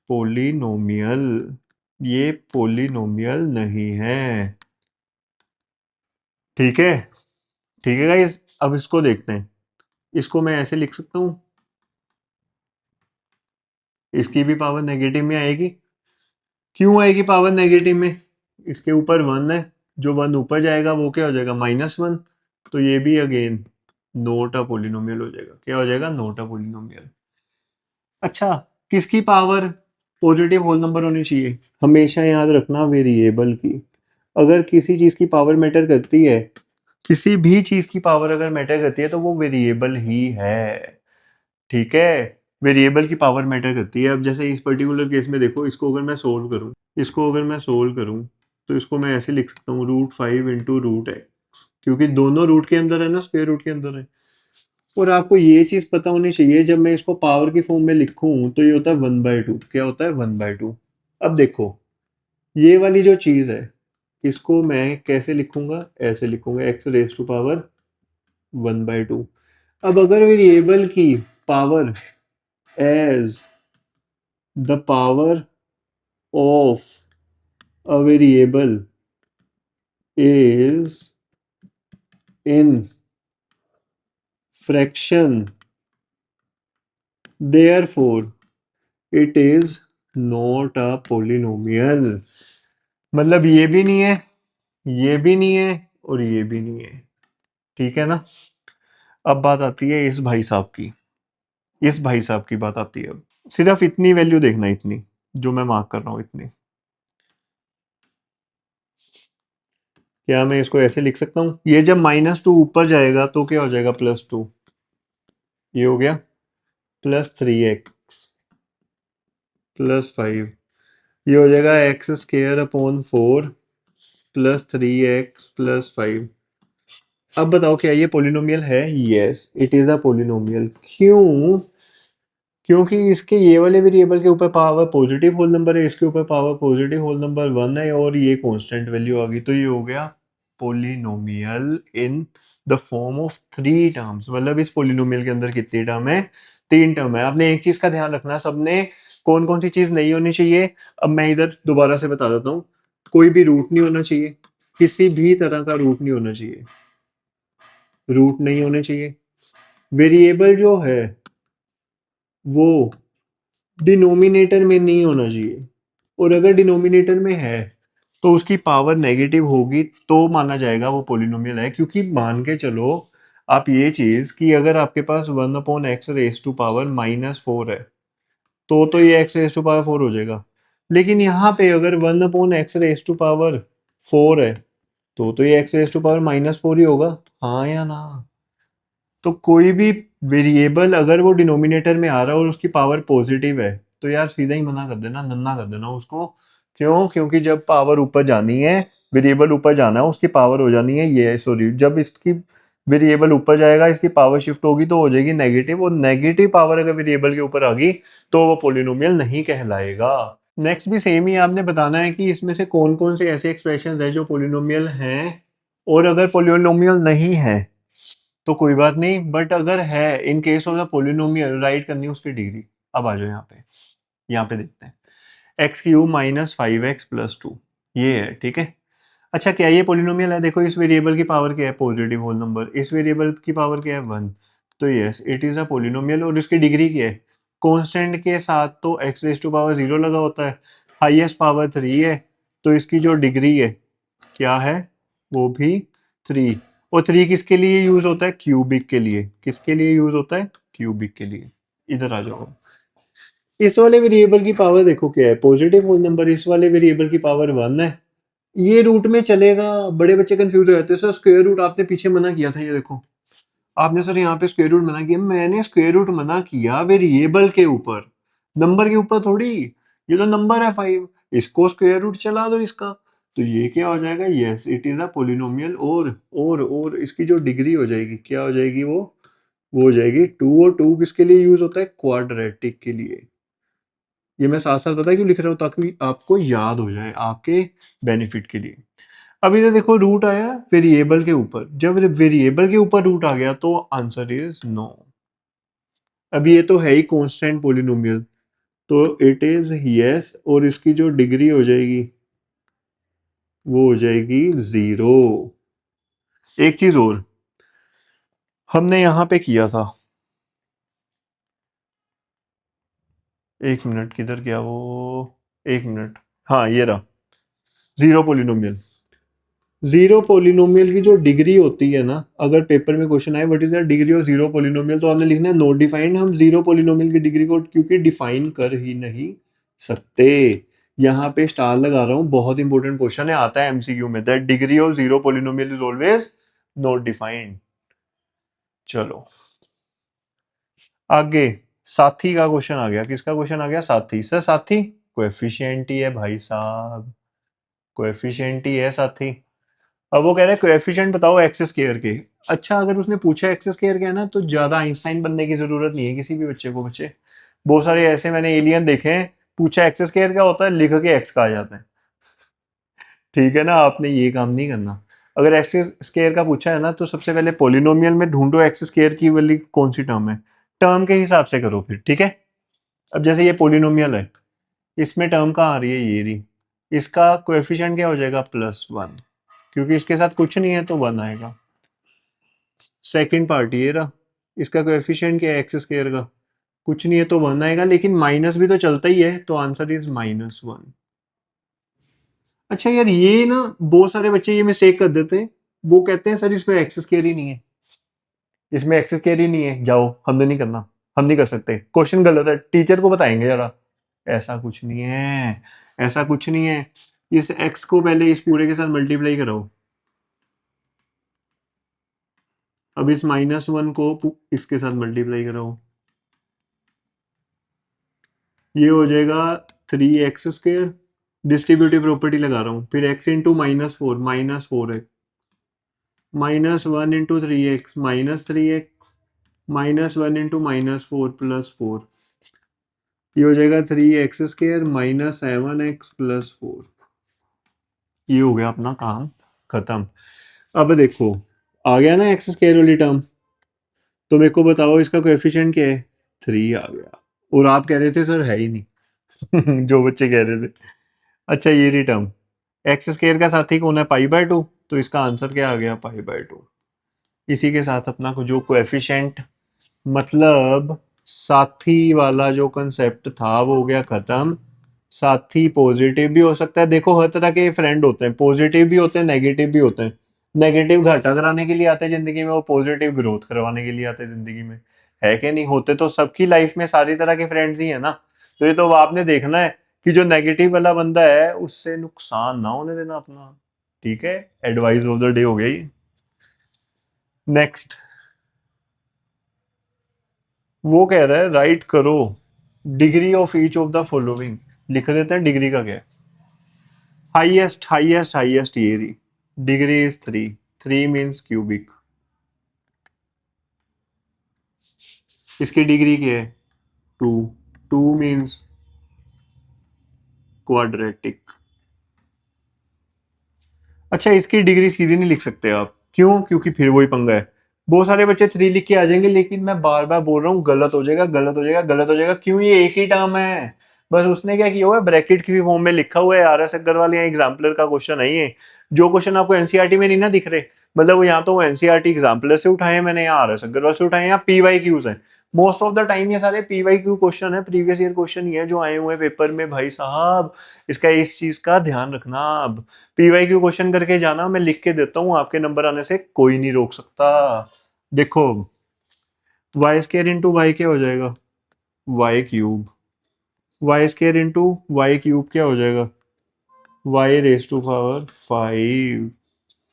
polynomial. ये पोलिनोमियल नहीं है। ठीक है, ठीक है गाइस, अब इसको देखते हैं। इसको मैं ऐसे लिख सकता हूँ, इसकी भी पावर नेगेटिव में आएगी। क्यों आएगी पावर नेगेटिव में? इसके ऊपर 1 है, जो 1 ऊपर जाएगा वो क्या हो जाएगा? -1। तो ये भी अगेन नोट अ पोलिनोमियल हो जाएगा। क्या हो जाएगा? नोट अ पोलिनोमियल। अच्छा, किसकी पावर पॉजिटिव होल नंबर होनी चाहिए? हमेशा याद रखना, वेरिएबल की। अगर किसी चीज की पावर मैटर करती है, किसी भी चीज की पावर अगर मैटर करती है तो वो वेरिएबल ही है। ठीक है, वेरिएबल की पावर मैटर करती है। अब जैसे इस पर्टिकुलर केस में देखो, इसको अगर मैं सोल्व करूं तो इसको मैं ऐसे लिख सकता हूँ √5 × √x, क्योंकि दोनों रूट के अंदर है ना, स्क्वायर रूट के अंदर है। और आपको ये चीज पता होनी चाहिए, जब मैं इसको पावर की फॉर्म में लिखूं तो ये होता है 1/2। क्या होता है? 1/2। अब देखो, ये वाली जो चीज है इसको मैं कैसे लिखूंगा? ऐसे लिखूंगा, x⁻²। अब अगर वेरिएबल की power as the power of a variable is in fraction, therefore it is not a polynomial। मतलब ये भी नहीं है, ये भी नहीं है, और ये भी नहीं है। ठीक है ना? अब बात आती है इस भाई साहब की, इस भाई साहब की बात आती है। अब सिर्फ इतनी वैल्यू देखना, इतनी जो मैं मार्क कर रहा हूं, इतनी। क्या मैं इसको ऐसे लिख सकता हूं? ये जब -2 ऊपर जाएगा तो क्या हो जाएगा? +2। ये हो गया +3x +5। ये हो जाएगा x² / 4 +3x + 5। अब बताओ क्या ये पोलिनोमियल है? Yes, it is a polynomial. क्यों? क्योंकि इसके ये वाले वेरिएबल के ऊपर पावर पॉजिटिव होल नंबर है, इसके ऊपर पावर पॉजिटिव होल नंबर 1 है, और ये कांस्टेंट वैल्यू आ गई। तो ये हो गया polynomial in the form of 3 terms. मतलब इस पोलिनोमियल के अंदर कितनी टर्म है? 3 टर्म है। आपने एक चीज का ध्यान रखना, सबने कौन कौन सी चीज नहीं होनी चाहिए। अब मैं इधर दोबारा से बता देता हूँ, कोई भी रूट नहीं होना चाहिए, किसी भी तरह का रूट नहीं होना चाहिए, रूट नहीं होने चाहिए। वेरिएबल जो है वो डिनोमिनेटर में नहीं होना चाहिए, और अगर डिनोमिनेटर में है तो उसकी पावर नेगेटिव होगी तो माना जाएगा वो पोलिनोमियल है। क्योंकि मान के चलो आप ये चीज कि अगर आपके पास 1/x⁻⁻4 है तो ये x⁻⁴ हो जाएगा। लेकिन यहाँ पे अगर 1/x⁻⁴ है तो ये x⁻⁻4 ही होगा। हाँ या ना? तो कोई भी वेरिएबल अगर वो डिनोमिनेटर में आ रहा है और उसकी पावर पॉजिटिव है तो यार सीधा ही मना कर देना, नन्ना कर देना उसको। क्यों? क्योंकि जब पावर ऊपर जानी है, वेरिएबल ऊपर जाना है, उसकी पावर हो जानी है ये, सॉरी, जब इसकी वेरिएबल ऊपर जाएगा, इसकी पावर शिफ्ट होगी तो हो जाएगी नेगेटिव, और नेगेटिव पावर अगर वेरिएबल के ऊपर आ गई तो वो पॉलिनोमियल नहीं कहलाएगा। नेक्स्ट भी सेम ही आपने बताना है कि इसमें से कौन कौन से ऐसे एक्सप्रेशंस हैं जो पॉलिनोमियल हैं, और अगर पॉलिनोमियल नहीं है तो कोई बात नहीं, बट अगर है, in case of the polynomial right करनी है उसकी डिग्री। अब आ जाओ यहाँ पे, यहाँ पे देखते हैं। एक्स क्यूब माइनस 5x+2, ये है, ठीक है। अच्छा, क्या ये पॉलिनोमियल है? देखो, इस वेरिएबल की पावर क्या है? Positive whole number. इस वेरिएबल की पावर क्या है? 1। तो yes, it is a polynomial, और इसकी डिग्री क्या है? कांस्टेंट के साथ तो x रेज टू पावर 0 लगा होता है, हाईएस्ट पावर 3 है, तो इसकी जो डिग्री है क्या है? वो भी 3। और 3 किसके लिए यूज होता है? क्यूबिक के लिए। किसके लिए यूज होता है? क्यूबिक के लिए। इधर आ जाओ। इस वाले वेरिएबल की पावर देखो क्या है? Positive whole number. इस वाले वेरिएबल की पावर 1 है। ये रूट में चलेगा? बड़े बच्चे कंफ्यूज हो जाते हैं, सर स्क्वायर रूट आपने पीछे मना किया था, ये देखो, आपने सर यहाँ पे स्क्वायर रूट मना किया। मैंने स्क्वायर रूट मना किया वेरिएबल के ऊपर, नंबर के ऊपर थोड़ी। ये तो नंबर है 5, इसको स्क्वायर रूट चला दो इसका, तो ये क्या हो जाएगा? Yes, it is a polynomial. और इसकी जो डिग्री हो जाएगी क्या हो जाएगी? वो हो जाएगी 2, और 2 किसके लिए यूज होता है? क्वाड्रेटिक के लिए। ये मैं साथ साथ पता क्यों लिख रहा हूँ? ताकि आपको याद हो जाए, आपके बेनिफिट के लिए। अब इधर देखो, रूट आया वेरिएबल के ऊपर। जब वेरिएबल के ऊपर रूट आ गया तो आंसर इज नो। अब ये तो है ही कांस्टेंट पोलिनोमियल, तो इट इज यस, और इसकी जो डिग्री हो जाएगी वो हो जाएगी 0। एक चीज और हमने यहां पे किया था, एक मिनट, किधर गया वो? एक मिनट, हाँ ये रहा, जीरो पोलिनोमियल। जीरो पोलिनोमियल की जो डिग्री होती है ना, अगर पेपर में क्वेश्चन आए what is the degree of zero polynomial, तो आपने लिखना है नॉट डिफाइंड। हम जीरो पोलिनोमियल की डिग्री को क्योंकि डिफाइन कर ही नहीं सकते। यहाँ पे स्टार लगा रहा हूँ, बहुत इंपॉर्टेंट क्वेश्चन है, आता है एमसीक्यू में, that degree of zero polynomial is always not defined. चलो आगे, साथी का क्वेश्चन आ गया। किसका क्वेश्चन आ गया? साथी। सर साथी कोएफिशिएंट ही है भाई साहब, कोएफिशिएंट ही है साथी। अब वो कह रहे हैं कोएफिशिएंट बताओ एक्स स्क्वायर के। अच्छा, अगर उसने पूछा एक्स स्क्वायर क्या है ना, तो ज्यादा आइंस्टाइन बनने की जरूरत नहीं है किसी भी बच्चे को। बच्चे बहुत सारे ऐसे मैंने एलियन देखे हैं, पूछा एक्स स्क्वायर क्या होता है, लिख के एक्स का आ जाता है। ठीक है ना, आपने ये काम नहीं करना। अगर एक्स स्क्वायर का पूछा है ना, तो सबसे पहले पोलिनोमियल में ढूंढो एक्स स्क्वायर की वाली कौन सी टर्म है, टर्म के हिसाब से करो फिर, ठीक है। अब जैसे ये पोलिनोमियल है, इसमें टर्म कहाँ आ रही है? ये रही। इसका कोएफिशिएंट क्या हो जाएगा? +1, क्योंकि इसके साथ कुछ नहीं है तो 1 आएगा। सेकंड पार्ट ये रहा, इसका कोएफिशिएंट क्या है एक्स स्क्वायर का? कुछ नहीं है तो 1 आएगा, लेकिन माइनस भी तो चलता ही है, तो आंसर इज -1। अच्छा यार, ये ना बहुत सारे बच्चे ये मिस्टेक कर देते हैं, वो कहते हैं सर इसमें एक्स स्क्वायर ही नहीं है, इसमें एक्स स्क्वायर ही नहीं है, जाओ हमने नहीं करना, हम नहीं कर सकते, क्वेश्चन गलत है, टीचर को बताएंगे जरा। ऐसा कुछ नहीं है, ऐसा कुछ नहीं है। इस एक्स को पहले इस पूरे के साथ मल्टीप्लाई कराओ, अब इस -1 को इसके साथ मल्टीप्लाई कराओ, ये हो जाएगा 3x²। डिस्ट्रीब्यूटिव प्रॉपर्टी लगा रहा हूँ, फिर x इंटू -4, -4 है, -1 इंटू 3x, -3x, -1 इंटू -4 +4, ये हो जाएगा 3x² -7x +4। ये हो गया अपना काम खत्म। अब देखो, आ गया ना x² वाली टर्म, तो मेरे को बताओ इसका कोएफिशिएंट क्या है? 3 आ गया, और आप कह रहे थे सर है ही नहीं जो बच्चे कह रहे थे। अच्छा, ये रही टर्म, x² का साथी कौन है? π/2, तो इसका आंसर क्या आ गया? π/2। इसी के साथ अपना को जो कोएफिशिएंट, मतलब साथी वाला जो कंसेप्ट था वो हो गया खत्म। साथी पॉजिटिव भी हो सकता है, देखो हर तरह के फ्रेंड होते हैं, पॉजिटिव भी होते हैं, नेगेटिव भी होते हैं। नेगेटिव घाटा कराने के लिए आते हैं जिंदगी में, और पॉजिटिव ग्रोथ करवाने के लिए आते हैं जिंदगी में, है कि नहीं? होते तो सबकी लाइफ में सारी तरह के फ्रेंड्स ही है ना। तो ये तो आपने देखना है कि जो नेगेटिव वाला बंदा है उससे नुकसान ना होने देना अपना, ठीक है। एडवाइस ऑफ द डे हो गई। नेक्स्ट, वो कह रहा है राइट करो degree of each of the following. लिख देते हैं डिग्री का क्या है। हाईएस्ट हाईएस्ट हाईएस्ट ये रही, डिग्री इज 3, 3 मीन्स क्यूबिक, इसकी डिग्री क्या है 2, 2 मीन्स क्वाड्रेटिक। अच्छा, इसकी डिग्री सीधी नहीं लिख सकते आप, क्यों? क्योंकि फिर वही पंगा है, बहुत सारे बच्चे 3 लिख के आ जाएंगे, लेकिन मैं बार बार बोल रहा हूँ गलत हो जाएगा, गलत हो जाएगा, गलत हो जाएगा। क्यों? ये एक ही टर्म है, बस उसने क्या किया हुआ है, ब्रैकेट की फॉर्म में लिखा हुआ है। RS अग्रवाल यहाँ एग्जाम्पलर का क्वेश्चन है ये, जो क्वेश्चन आपको एनसीईआरटी में नहीं ना दिख रहे, मतलब वो यहाँ तो एनसीईआरटी एग्जाम्पलर से उठाए हैं मैंने, यहाँ RS अग्रवाल से उठाए हैं, यहाँ PYQs है। मोस्ट ऑफ द टाइम ये सारे PYQ क्वेश्चन है, प्रीवियस ईयर क्वेश्चन ही है जो आए हुए हैं पेपर में भाई साहब, इसका इस चीज का ध्यान रखना। अब PYQ क्वेश्चन करके जाना, मैं लिख के देता हूँ, आपके नंबर आने से कोई नहीं रोक सकता। देखो, वाई स्केयर इंटू वाई क्या हो जाएगा, y cube, y square into y cube क्या हो जाएगा, वाई रेस टू पावर 5,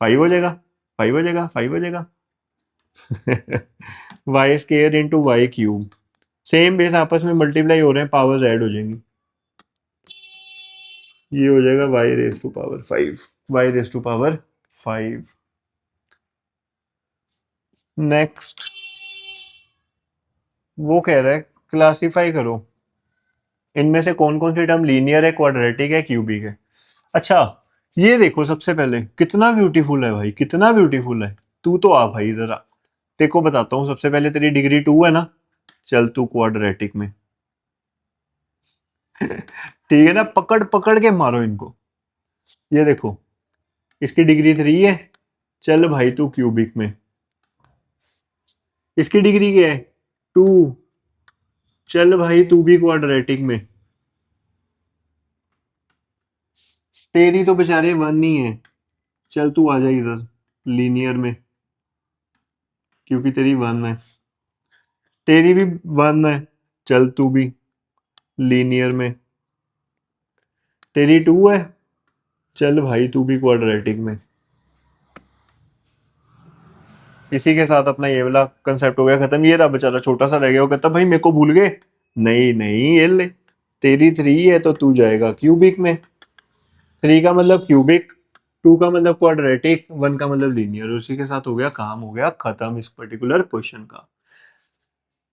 5 हो जाएगा, 5 हो जाएगा, 5 हो जाएगा। Y square into y cube, same base आपस में मल्टीप्लाई हो रहे हैं, पावर्स ऐड हो जाएंगी, ये हो जाएगा y raise to power 5, y raise to power 5। Next, वो कह रहा है क्लासिफाई करो इनमें से कौन कौन सी टर्म लीनियर है, क्वाड्रेटिक है, क्यूबिक है। अच्छा, ये देखो सबसे पहले कितना ब्यूटीफुल है भाई, कितना ब्यूटीफुल है। तू तो आ भाई जरा, तेरे को बताता हूँ। सबसे पहले तेरी डिग्री 2 है ना, चल तू क्वाड्रेटिक में। ठीक है ना, पकड़ पकड़ के मारो इनको। ये देखो, इसकी डिग्री 3 है, चल भाई तू क्यूबिक में। इसकी डिग्री क्या है 2, चल भाई तू भी क्वाड्रेटिक में। तेरी तो बेचारे 1 ही है, चल तू आ जा इधर लीनियर में, क्योंकि तेरी 1 है। तेरी भी 1 है, चल तू भी लीनियर में। तेरी 2 है, चल भाई तू भी क्वाड्रेटिक में। इसी के साथ अपना ये वाला कंसेप्ट हो गया खत्म। ये रहा बेचारा छोटा सा रह गया, वो कहता भाई मेरे को भूल गए। नहीं नहीं, ये ले, तेरी 3 है तो तू जाएगा क्यूबिक में। 3 का मतलब क्यूबिक, 2 का मतलब क्वाड्रेटिक, 1 का मतलब लीनियर। उसी के साथ हो गया काम, हो गया खत्म इस पर्टिकुलर क्वेश्चन का।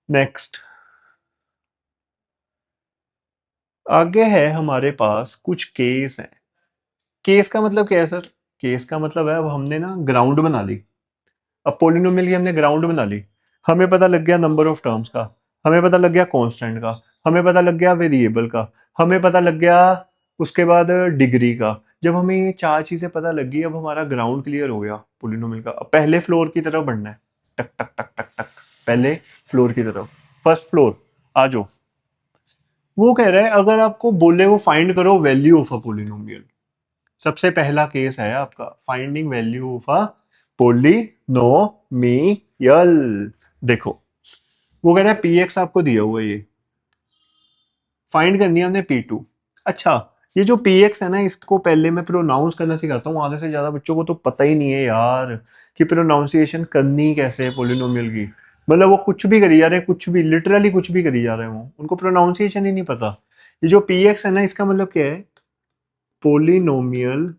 नेक्स्ट, आगे है हमारे पास कुछ केस है। केस का मतलब क्या है सर? केस का मतलब है, अब हमने ना ग्राउंड बना ली, अब पोलिनोमियल की हमने ग्राउंड बना ली। हमें पता लग गया नंबर ऑफ टर्म्स का, हमें पता लग गया कांस्टेंट का, हमें पता लग गया वेरिएबल का, हमें पता लग गया उसके बाद डिग्री का। जब हमें ये 4 चीजें पता लग गई, अब हमारा ग्राउंड क्लियर हो गया पोलिनोमियल का। अब पहले फ्लोर की तरफ बढ़ना है, टक टक टक टक टक, पहले फ्लोर की तरफ, फर्स्ट फ्लोर आ जाओ। वो कह रहा है अगर आपको बोले वो फाइंड करो वैल्यू ऑफ अ पोलिनोमियल, सबसे पहला केस है आपका finding value of a polynomial. देखो, वो कह रहा है px आपको दिया हुआ है, ये फाइंड करनी है हमने p2। अच्छा, ये जो px है ना, इसको पहले मैं प्रोनाउंस करना सिखाता हूँ। आधे से ज्यादा बच्चों को तो पता ही नहीं है यार कि प्रोनाउंसिएशन करनी कैसे है पोलिनोमियल की। मतलब वो कुछ भी करी जा रहे हैं, कुछ भी, लिटरली कुछ भी करी जा रहे हैं, वो उनको प्रोनाउंसिएशन ही नहीं पता। ये जो px है ना, इसका मतलब क्या है, polynomial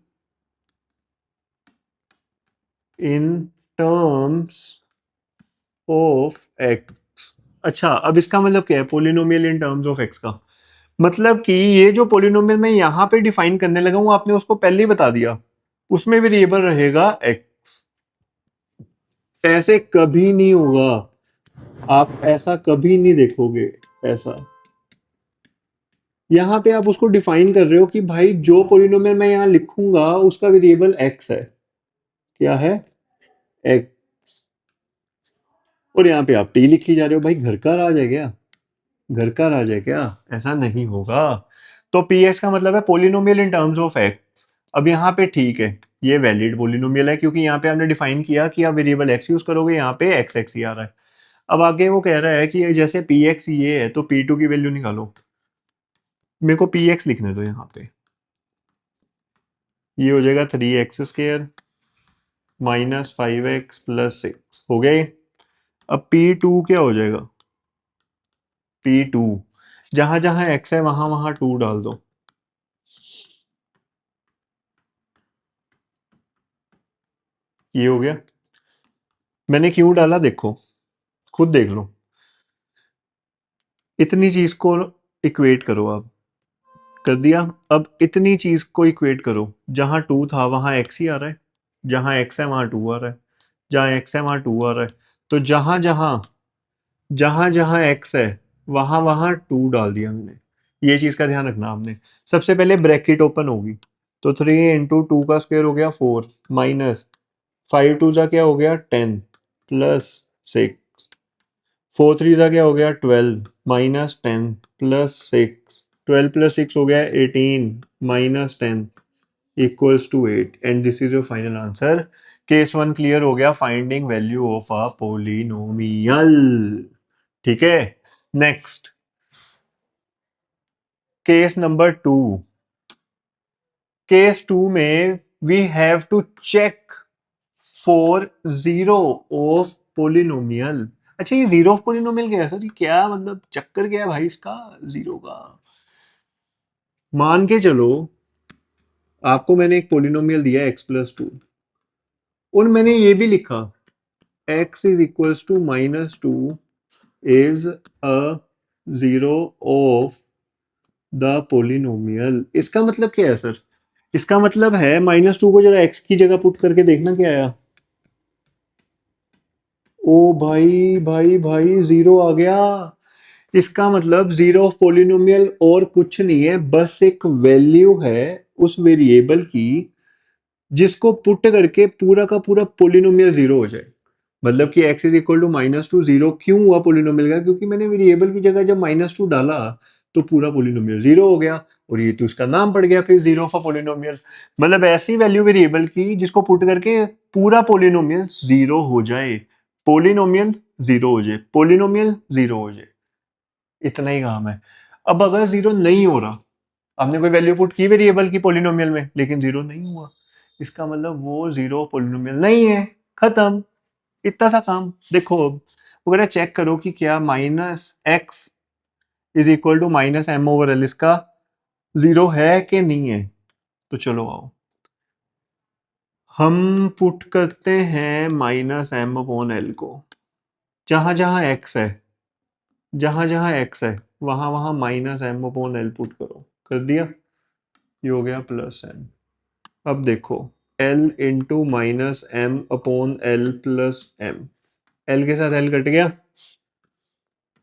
in terms of x. अच्छा, अब इसका मतलब क्या है polynomial in terms of x का? मतलब कि ये जो पोलिनोमियल मैं यहां पे डिफाइन करने लगा हूं, आपने उसको पहले ही बता दिया, उसमें वेरिएबल रहेगा एक्स। ऐसे कभी नहीं होगा, आप ऐसा कभी नहीं देखोगे। ऐसा, यहां पे आप उसको डिफाइन कर रहे हो कि भाई जो पोलिनोमियल मैं यहां लिखूंगा उसका वेरिएबल एक्स है। क्या है? एक्स। और यहाँ पे आप टी लिखी जा रहे हो, भाई घर का राज है क्या? घर का राज है क्या? ऐसा नहीं होगा। तो पी एक्स का मतलब है polynomial in terms of x. अब यहाँ पे ठीक है, ये वैलिड पोलिनोमियल है, क्योंकि यहाँ पे आपने डिफाइन किया कि आप वेरिएबल एक्स यूज करोगे, यहाँ पे एक्स एक्स ही आ रहा है। अब आगे वो कह रहा है कि जैसे पी एक्स ये है तो पी टू की वैल्यू निकालो। मेरे को पी एक्स लिखने दो यहाँ पे, ये हो जाएगा 3x² माइनस 5x+6 हो गया ये। अब पी टू क्या हो जाएगा, P2, जहां जहां x है वहां वहां 2 डाल दो। ये हो गया। मैंने क्यों डाला देखो, खुद देख लो। इतनी चीज को इक्वेट करो आप, कर दिया। अब इतनी चीज को इक्वेट करो, जहां टू था वहां एक्स ही आ रहा है, जहां एक्स है वहां टू आ रहा है, जहां एक्स है वहां टू आ रहा है। तो जहां जहां जहां जहां एक्स है वहां वहां टू डाल दिया मैंने। ये चीज का ध्यान रखना आपने। सबसे पहले ब्रैकेट ओपन होगी, तो 3 इंटू 2 का स्क्वायर हो गया 4, माइनस 5 टू जा क्या हो गया 10, प्लस 6, 4 3 जा क्या हो गया 12, माइनस 10 प्लस 6, 12 प्लस 6 हो गया 18, minus 10 equals to 8। And this is your final answer. Case one clear हो गया, finding value of a polynomial. ठीक है, next case number two. Case two में we have to check for zero of polynomial. अच्छा, ये zero of polynomial क्या है sir? ये क्या मतलब चक्कर क्या है भाई इसका जीरो का? मान के चलो आपको मैंने एक पोलिनोमियल दिया x+2, और मैंने ये भी लिखा x is equals to -2 is a zero of the polynomial. इसका मतलब क्या है सर? इसका मतलब है -2 को जरा x की जगह पुट करके देखना क्या आया। ओ भाई भाई भाई, जीरो आ गया। इसका मतलब जीरो ऑफ पोलिनोमियल और कुछ नहीं है, बस एक वैल्यू है उस वेरिएबल की जिसको पुट करके पूरा का पूरा पोलिनोमियल जीरो हो जाए। मतलब कि x is equal to -2 zero क्यों हुआ पोलिनोमियल का? क्योंकि मैंने वेरिएबल की जगह जब -2 डाला तो पूरा पोलिनोमियल जीरो हो गया, और ये तो उसका नाम पड़ गया फिर जीरो ऑफ पोलिनोमियल। मतलब ऐसी वैल्यू वेरिएबल की जिसको पुट करके पूरा पोलिनोमियल जीरो हो जाए, पोलिनोमियल जीरो हो जाए, पोलिनोमियल जीरो हो जाए। इतना ही काम है। अब अगर जीरो नहीं हो रहा, हमने कोई वैल्यू पुट की वेरिएबल की पोलिनोमियल में लेकिन जीरो नहीं हुआ, इसका मतलब वो जीरो पोलिनोमियल नहीं है। खत्म, इतना सा काम। देखो अब वगैरह चेक करो कि क्या -x is equal to -m/l इसका जीरो है कि नहीं है। तो चलो आओ हम पुट करते हैं -m/l को, जहां जहां x है, जहां जहां x है वहां वहां -m/l पुट करो। कर दिया, ये हो गया +m। अब देखो l into -m/l plus m, l के साथ l कट गया,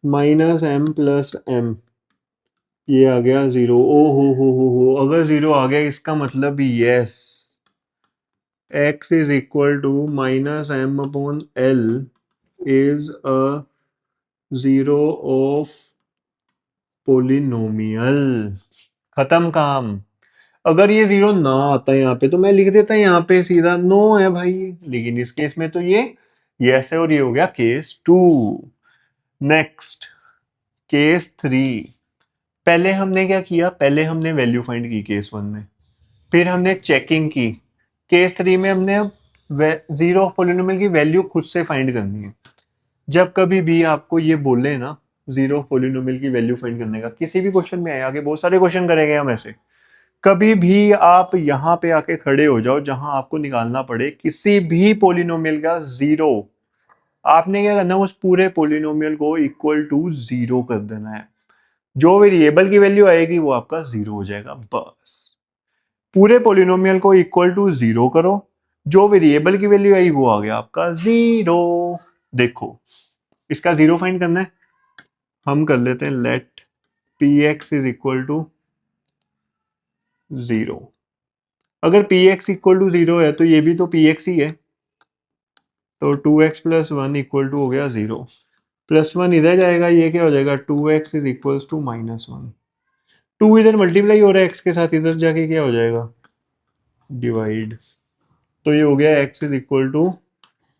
-m+m, ये आ गया जीरो। ओ हो, अगर जीरो आ गया इसका मतलब yes, x is equal to -m/l is a zero of polynomial. खत्म काम। अगर ये जीरो ना आता यहाँ पे तो मैं लिख देता यहाँ पे सीधा नो है भाई, लेकिन इस केस में तो ये यस है, और ये हो गया case two. Next case three. पहले हमने क्या किया, पहले हमने वैल्यू फाइंड की केस वन में, फिर हमने चेकिंग की। केस थ्री में हमने जीरो ऑफ पोलिनोमियल की वैल्यू खुद से फाइंड करनी है। जब कभी भी आपको ये बोले ना जीरो ऑफ पोलिनोमियल की वैल्यू फाइंड करने का, किसी भी क्वेश्चन में आए, आगे बहुत सारे क्वेश्चन करेंगे हम ऐसे, कभी भी आप यहां पे आके खड़े हो जाओ जहां आपको निकालना पड़े किसी भी पोलिनोमियल का जीरो, आपने क्या करना है, उस पूरे पोलिनोमियल को इक्वल टू जीरो कर देना है। जो वेरिएबल की वैल्यू आएगी वो आपका जीरो हो जाएगा। बस पूरे पोलिनोमियल को इक्वल टू जीरो करो, जो वेरिएबल की वैल्यू आई वो आ गया आपका जीरो। देखो इसका जीरो फाइंड करना है, हम कर लेते हैं let p x is equal to zero. अगर p x equal to zero है तो ये भी तो पी एक्स ही है, तो 2x+1 इक्वल टू हो गया जीरो, +1 इधर जाएगा, ये क्या हो जाएगा 2x is equal to -1। Two इधर मल्टीप्लाई हो रहा है x के साथ, इधर जाके क्या हो जाएगा डिवाइड। तो ये हो गया x इज इक्वल टू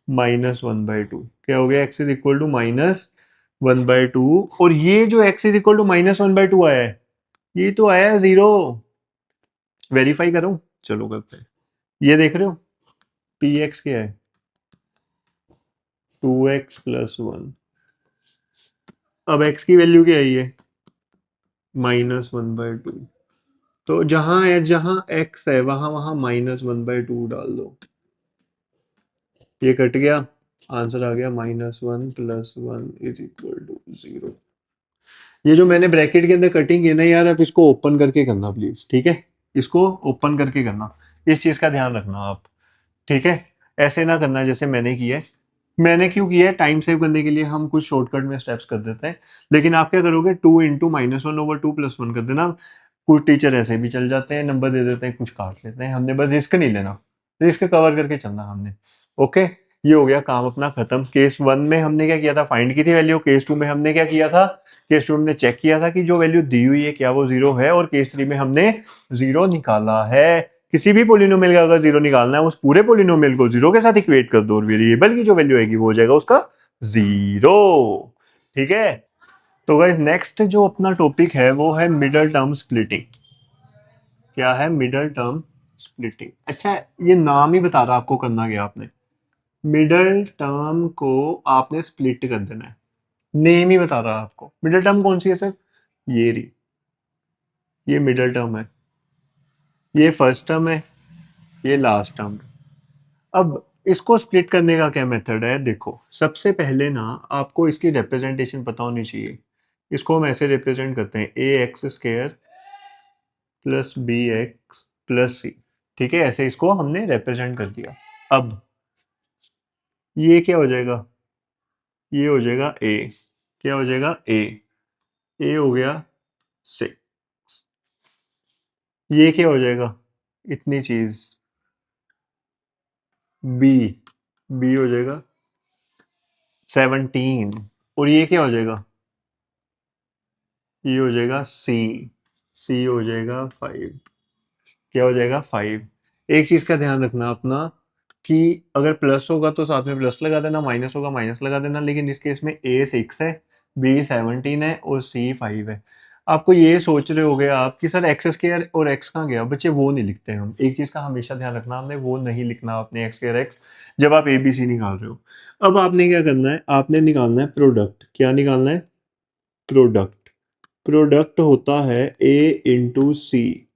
-1/2। क्या हो गया x इज इक्वल टू -1/2, और ये जो x इज इक्वल टू -1/2 आया है ये तो आया है जीरो। वेरीफाई करूं, चलो करते हैं। ये देख रहे हो पी एक्स क्या है 2x+1, अब x की वैल्यू क्या है ये -1/2। तो जहां है, जहां x है वहां वहां -1/2 डाल दो। ये कट गया, आंसर आ गया -1 + 1 = 0। ये जो मैंने ब्रैकेट के अंदर कटिंग की ना यार, आप इसको ओपन करके करना प्लीज, ठीक है। इसको ओपन करके करना, इस चीज का ध्यान रखना आप, ठीक है। ऐसे ना करना जैसे मैंने किया है। मैंने क्यों किया है, टाइम सेव करने के लिए हम कुछ शॉर्टकट में स्टेप्स कर देते हैं। लेकिन आप क्या करोगे, 2 इंटू -1/2 + 1 कर देना। कुछ टीचर ऐसे भी चल जाते हैं, नंबर दे देते हैं, कुछ काट लेते हैं। हमने बस रिस्क नहीं लेना, रिस्क कवर करके चलना हमने। ओके, ये हो गया काम अपना खत्म। केस 1 में हमने क्या किया था, फाइंड की थी वैल्यू। केस 2 में हमने क्या किया था, केस 2 में चेक किया था कि जो वैल्यू दी हुई है क्या वो 0 है, और केस 3 में हमने 0 निकाला है। किसी भी पोलिनोमियल का अगर 0 निकालना है, उस पूरे पोलिनोमियल को 0 के साथ इक्वेट कर दो, और वेरिएबल की जो वैल्यू आएगी वो हो जाएगा उसका 0। ठीक है। तो गाइस नेक्स्ट जो अपना टॉपिक है वो है मिडल टर्म स्प्लिटिंग। क्या है मिडल टर्म स्प्लिटिंग? अच्छा, ये नाम ही बता रहा आपको करना क्या आपने। मिडल टर्म को आपने स्प्लिट कर देना है, नेम ही बता रहा है आपको। मिडल टर्म कौन सी है सर? ये रही, ये मिडल टर्म है, ये फर्स्ट टर्म है, ये लास्ट टर्म है। अब इसको स्प्लिट करने का क्या मेथड है, देखो सबसे पहले ना आपको इसकी रिप्रेजेंटेशन पता होनी चाहिए। इसको हम ऐसे रिप्रेजेंट करते हैं, ax² + bx + c। ठीक है, ऐसे इसको हमने रिप्रेजेंट कर दिया। अब ये क्या हो जाएगा, ये हो जाएगा a। क्या हो जाएगा, a हो गया 6। ये क्या हो जाएगा, इतनी चीज b, b हो जाएगा 17। और ये क्या हो जाएगा, ये हो जाएगा सी, सी हो जाएगा 5। क्या हो जाएगा 5। एक चीज का ध्यान रखना अपना, कि अगर प्लस होगा तो साथ में प्लस लगा देना, माइनस होगा माइनस लगा देना। लेकिन इस केस में ए 6 है, बी 17 है और सी 5 है। आपको ये सोच रहे होगे आप कि सर एक्स स्क्वायर और एक्स कहाँ गया, बच्चे वो नहीं लिखते हम। एक चीज का हमेशा ध्यान रखना, हमने वो नहीं लिखना अपने एक्स स्क्वायर एक्स जब आप ए बी सी निकाल रहे हो। अब आपने क्या करना है, आपने निकालना है प्रोडक्ट। क्या निकालना है, प्रोडक्ट। प्रोडक्ट होता है ए इंटू सी।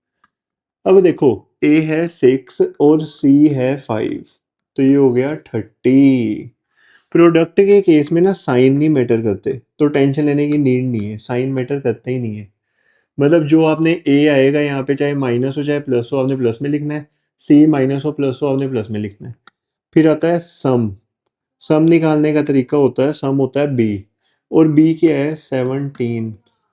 अब देखो, ए है 6 और सी है 5, तो ये हो गया 30। प्रोडक्ट के केस में ना साइन नहीं मैटर करते, तो टेंशन लेने की नीड नहीं है, साइन मैटर करते ही नहीं है। मतलब जो आपने ए आएगा यहाँ पे, चाहे माइनस हो चाहे प्लस हो, आपने प्लस में लिखना है। सी माइनस हो प्लस हो, आपने प्लस में लिखना है। फिर आता है सम। सम निकालने का तरीका होता है, सम होता है बी, और बी क्या है 17।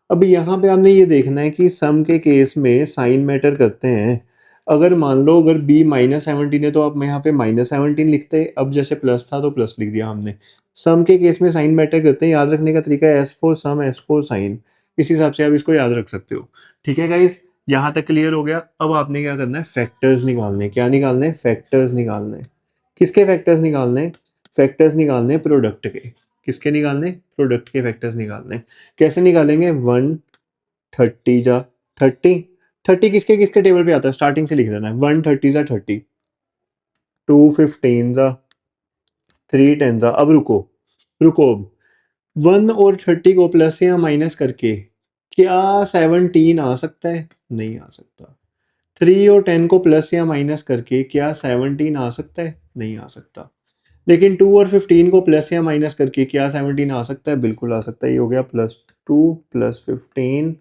अब यहाँ पे आपने ये देखना है कि सम के केस में साइन मैटर करते हैं। अगर मान लो अगर बी -17 है तो आप यहाँ पे -17 लिखते, अब जैसे प्लस था तो प्लस लिख दिया हमने। सम के केस में साइन मैटर करते हैं, याद रखने का तरीका है S for sum S for sign. इस हिसाब से आप इसको याद रख सकते हो। ठीक है गाइस, यहाँ तक क्लियर हो गया। अब आपने क्या करना है, फैक्टर्स निकालने। क्या निकालने हैं, फैक्टर्स निकालने। किसके फैक्टर्स निकालने, फैक्टर्स निकालने प्रोडक्ट के। किसके निकालने, प्रोडक्ट के फैक्टर्स निकालने। कैसे निकालेंगे, 130 जा 30। 30 किसके किसके टेबल पे आता है, स्टार्टिंग से लिख देना है। 130 जा 30, 215 जा, 310 जा। अब रुको, रुको। 1 और 30 को प्लस या माइनस करके क्या 17 आ सकता है, नहीं आ सकता। 3 और 10 को प्लस या माइनस करके क्या 17 आ सकता है, नहीं आ सकता। लेकिन 2 और 15 को प्लस या माइनस करके क्या 17 आ सकता है, बिल्कुल आ सकता है। ये हो गया +2 +15,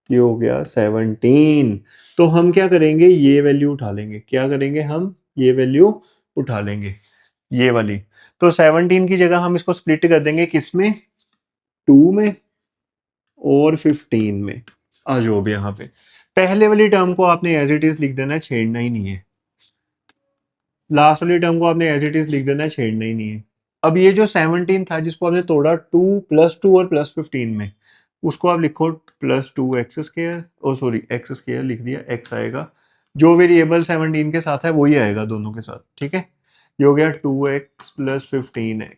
ये हो गया 17। तो हम क्या करेंगे, ये वैल्यू उठा लेंगे। क्या करेंगे हम, ये वैल्यू उठा लेंगे, ये वाली। तो 17 की जगह हम इसको स्प्लिट कर देंगे, किसमें, 2 में और 15 में। आ जाओ अब यहाँ पे, पहले वाली टर्म को आपने एज इट इज लिख देना है, छेड़ना ही नहीं है। लास्ट वाली टर्म को आपने एज इट इज लिख देना है, छेड़ना ही नहीं है। अब ये जो 17 था जिसको आपने तोड़ा 2 +2 और +15 में, उसको आप लिखो +2x²। ओ सॉरी, x² लिख दिया, x आएगा। जो वेरिएबल 17 के साथ है वही आएगा दोनों के साथ। ठीक है, ये हो गया 2x + 15x।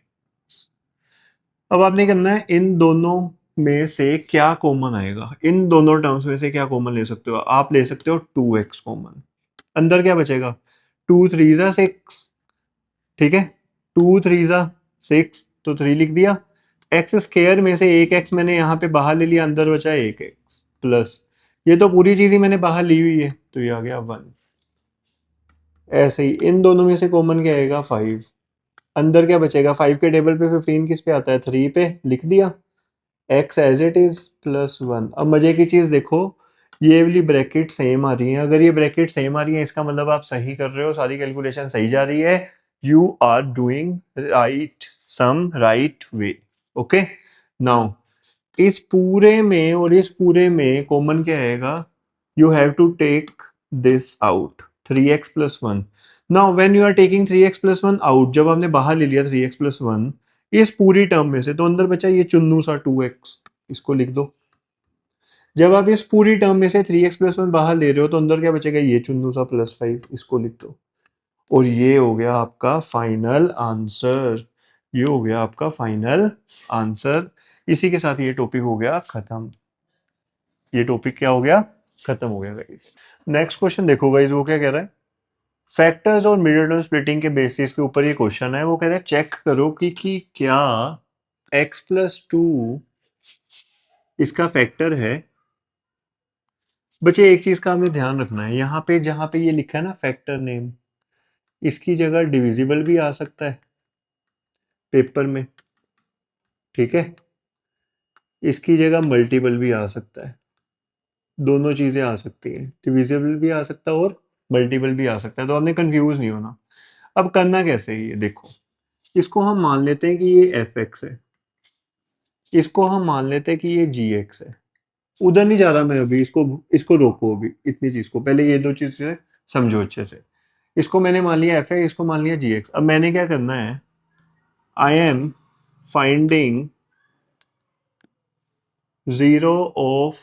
अब आपने करना है, इन दोनों में से क्या कॉमन आएगा। इन दोनों टर्म्स में से क्या कॉमन ले सकते हो, आप ले सकते हो 2x कॉमन। अंदर क्या बचेगा, 2 3 जा 6। ठीक है, 2 3 जा 6, तो 3 लिख दिया। x² में से एक x मैंने यहाँ पे बाहर ले लिया, अंदर बचा एक x प्लस, ये तो पूरी चीज ही मैंने बाहर ली हुई है, तो ये आ गया 1। ऐसे ही इन दोनों में से कॉमन क्या आएगा, 5। अंदर क्या बचेगा, 5 के टेबल पे 15 किस पे आता है, 3 पे, लिख दिया। x as it is +1। अब मजे की चीज देखो, ये वाली ब्रैकेट सेम आ रही है। अगर ये ब्रैकेट सेम आ रही है इसका मतलब आप सही कर रहे हो, सारी कैलकुलेशन सही जा रही है, you are doing right, some right way. Okay, now इस पूरे में और इस पूरे में कॉमन क्या आएगा, you have to take this out, 3x+1। Now when you are taking 3x+1 out, जब आपने बाहर ले लिया 3x+1 इस पूरी टर्म में से, तो अंदर बचा ये चुन्नू सा 2x, इसको लिख दो। जब आप इस पूरी टर्म में से 3x+1 बाहर ले रहे हो तो अंदर क्या बचेगा, ये चुन्नू सा +5, इसको लिख दो। और ये हो गया आपका फाइनल आंसर, ये हो गया आपका फाइनल आंसर। इसी के साथ ये टॉपिक हो गया खत्म, ये टॉपिक क्या हो गया, खत्म हो गया गाइस। नेक्स्ट क्वेश्चन देखो गाइस, वो क्या कह रहा है, फैक्टर्स और मिडिल टर्म स्प्लिटिंग के बेसिस के ऊपर ये क्वेश्चन है। वो कह रहा है चेक करो कि क्या x+2 इसका फैक्टर है। बच्चे एक चीज का हमें ध्यान रखना है, यहाँ पे जहां पे ये लिखा है ना फैक्टर नेम, इसकी जगह डिविजिबल भी आ सकता है पेपर में, ठीक है, इसकी जगह मल्टीपल भी आ सकता है, दोनों चीजें आ सकती हैं, डिविजिबल भी आ सकता है और मल्टीपल भी आ सकता है, तो आपने कंफ्यूज नहीं होना। अब करना कैसे है ये देखो, इसको हम मान लेते हैं कि ये एफ एक्स है, इसको हम मान लेते हैं कि ये जी एक्स है। उधर नहीं जा रहा मैं अभी, इसको इसको रोको अभी, इतनी चीज को पहले ये दो चीजें समझो अच्छे से। इसको मैंने मान लिया एफ एक्स, इसको मान लिया जी एक्स। अब मैंने क्या करना है, I am finding zero of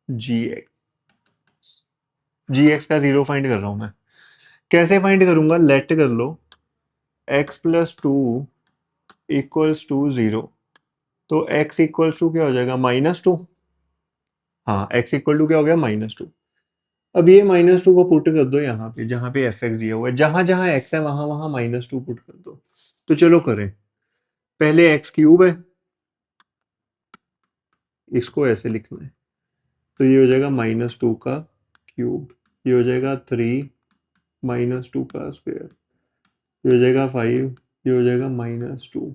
g x, g x का जीरो फाइंड कर रहा हूं मैं। कैसे फाइंड करूंगा, लेट कर लो x+2 इक्वल्स टू 0, तो x इक्वल्स टू क्या हो जाएगा, -2। हाँ, x इक्वल टू क्या हो गया, -2। अब ये -2 को पुट कर दो यहाँ पे, जहाँ पे एफ एक्स दिया हुआ है, जहां जहां x है वहां वहां -2 पुट कर दो। तो चलो करें, पहले x³ है, इसको ऐसे लिखना है, तो ये हो जाएगा -2 का क्यूब, ये हो जाएगा 3 -2 का स्क्वायर, ये हो जाएगा 5, ये हो जाएगा -2,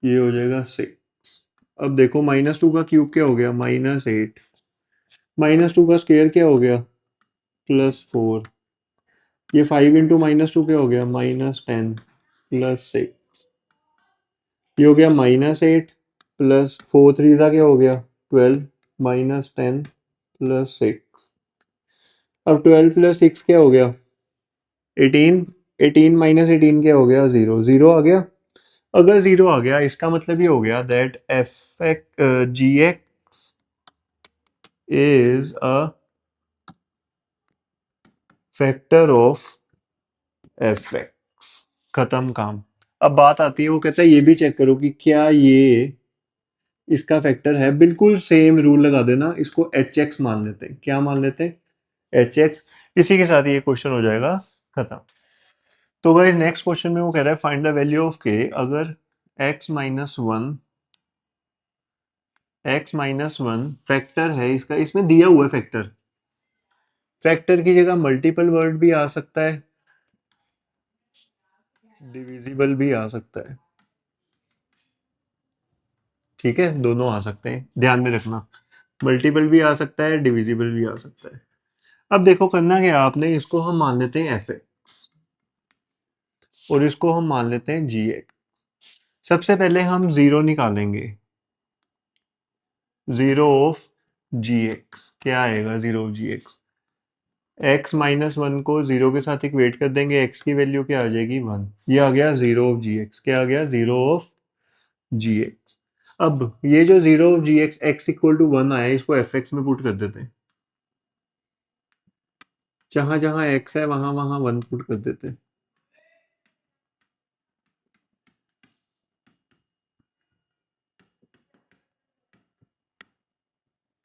ये हो जाएगा 6। अब देखो -2 का क्यूब क्या हो गया, -8, -2 का स्क्वायर क्या हो गया, +4, ये 5 इंटू -2 क्या हो गया, -10 +6, ये हो गया -8 +4 3 सा क्या हो गया, 12 -10 +6। अब 12 +6 क्या हो गया, 18, 18 -18 क्या हो गया, 0, 0 आ गया। अगर 0 आ गया इसका मतलब ये हो गया that f x g x is a factor of f x, खत्म काम। अब बात आती है, वो कहता है ये भी चेक करो कि क्या ये इसका फैक्टर है। बिल्कुल सेम रूल लगा देना, इसको एच एक्स मान लेते हैं, क्या मान लेते हैं, एच एक्स। इसी के साथ ये क्वेश्चन हो जाएगा खत्म। तो गाइस नेक्स्ट क्वेश्चन में वो कह रहा है फाइंड द वैल्यू ऑफ के अगर x-1 फैक्टर है इसका, इसमें दिया हुआ है फैक्टर, फैक्टर की जगह मल्टीपल वर्ड भी आ सकता है, डिविजिबल भी आ सकता है, ठीक है, दोनों आ सकते हैं, ध्यान में रखना, मल्टीपल भी आ सकता है, डिविजिबल भी आ सकता है। अब देखो करना क्या, आपने इसको हम मान लेते हैं एफ एक्स और इसको हम मान लेते हैं जी एक्स। सबसे पहले हम जीरो निकालेंगे, जीरो ऑफ जी एक्स क्या आएगा, zero of g x, x-1 को जीरो के साथ इक्वेट कर देंगे, x की वैल्यू क्या आ जाएगी, 1, ये आ गया जीरो ऑफ जी एक्स, क्या आ गया, जीरो ऑफ जी एक्स। अब ये जो zero of g x, x equal to 1 आया, इसको एफ एक्स में पुट कर देते हैं, जहां जहां x है वहां वहां 1 पुट कर देते हैं,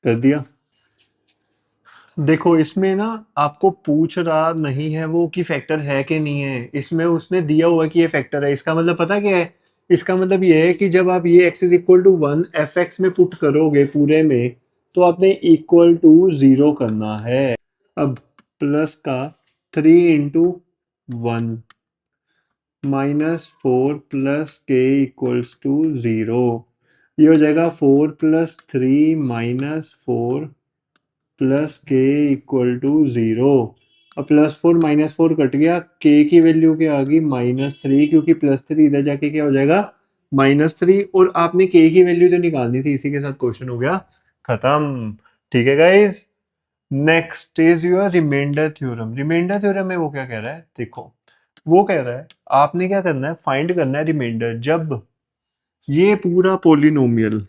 कर दिया। देखो इसमें ना आपको पूछ रहा नहीं है वो कि फैक्टर है कि नहीं है, इसमें उसने दिया हुआ है कि ये फैक्टर है। इसका मतलब पता क्या है, इसका मतलब ये है कि जब आप ये x is equal to 1 f x में पुट करोगे पूरे में, तो आपने इक्वल टू 0 करना है। अब प्लस का 3 इंटू 1, -4 प्लस के इक्वल्स टू 0। ये हो जाएगा 4 प्लस 3 -4 प्लस के इक्वल टू 0। अब +4 -4 कट गया, के की वैल्यू क्या आ गई -3, क्योंकि +3 इधर जाके क्या हो जाएगा -3, और आपने के की वैल्यू तो निकालनी थी। इसी के साथ क्वेश्चन हो गया खत्म। ठीक है guys, next is your remainder theorem. Remainder theorem में वो क्या कह रहा है, देखो वो कह रहा है आपने क्या करना है, फाइंड करना है रिमाइंडर जब ये पूरा पोलिनोमियल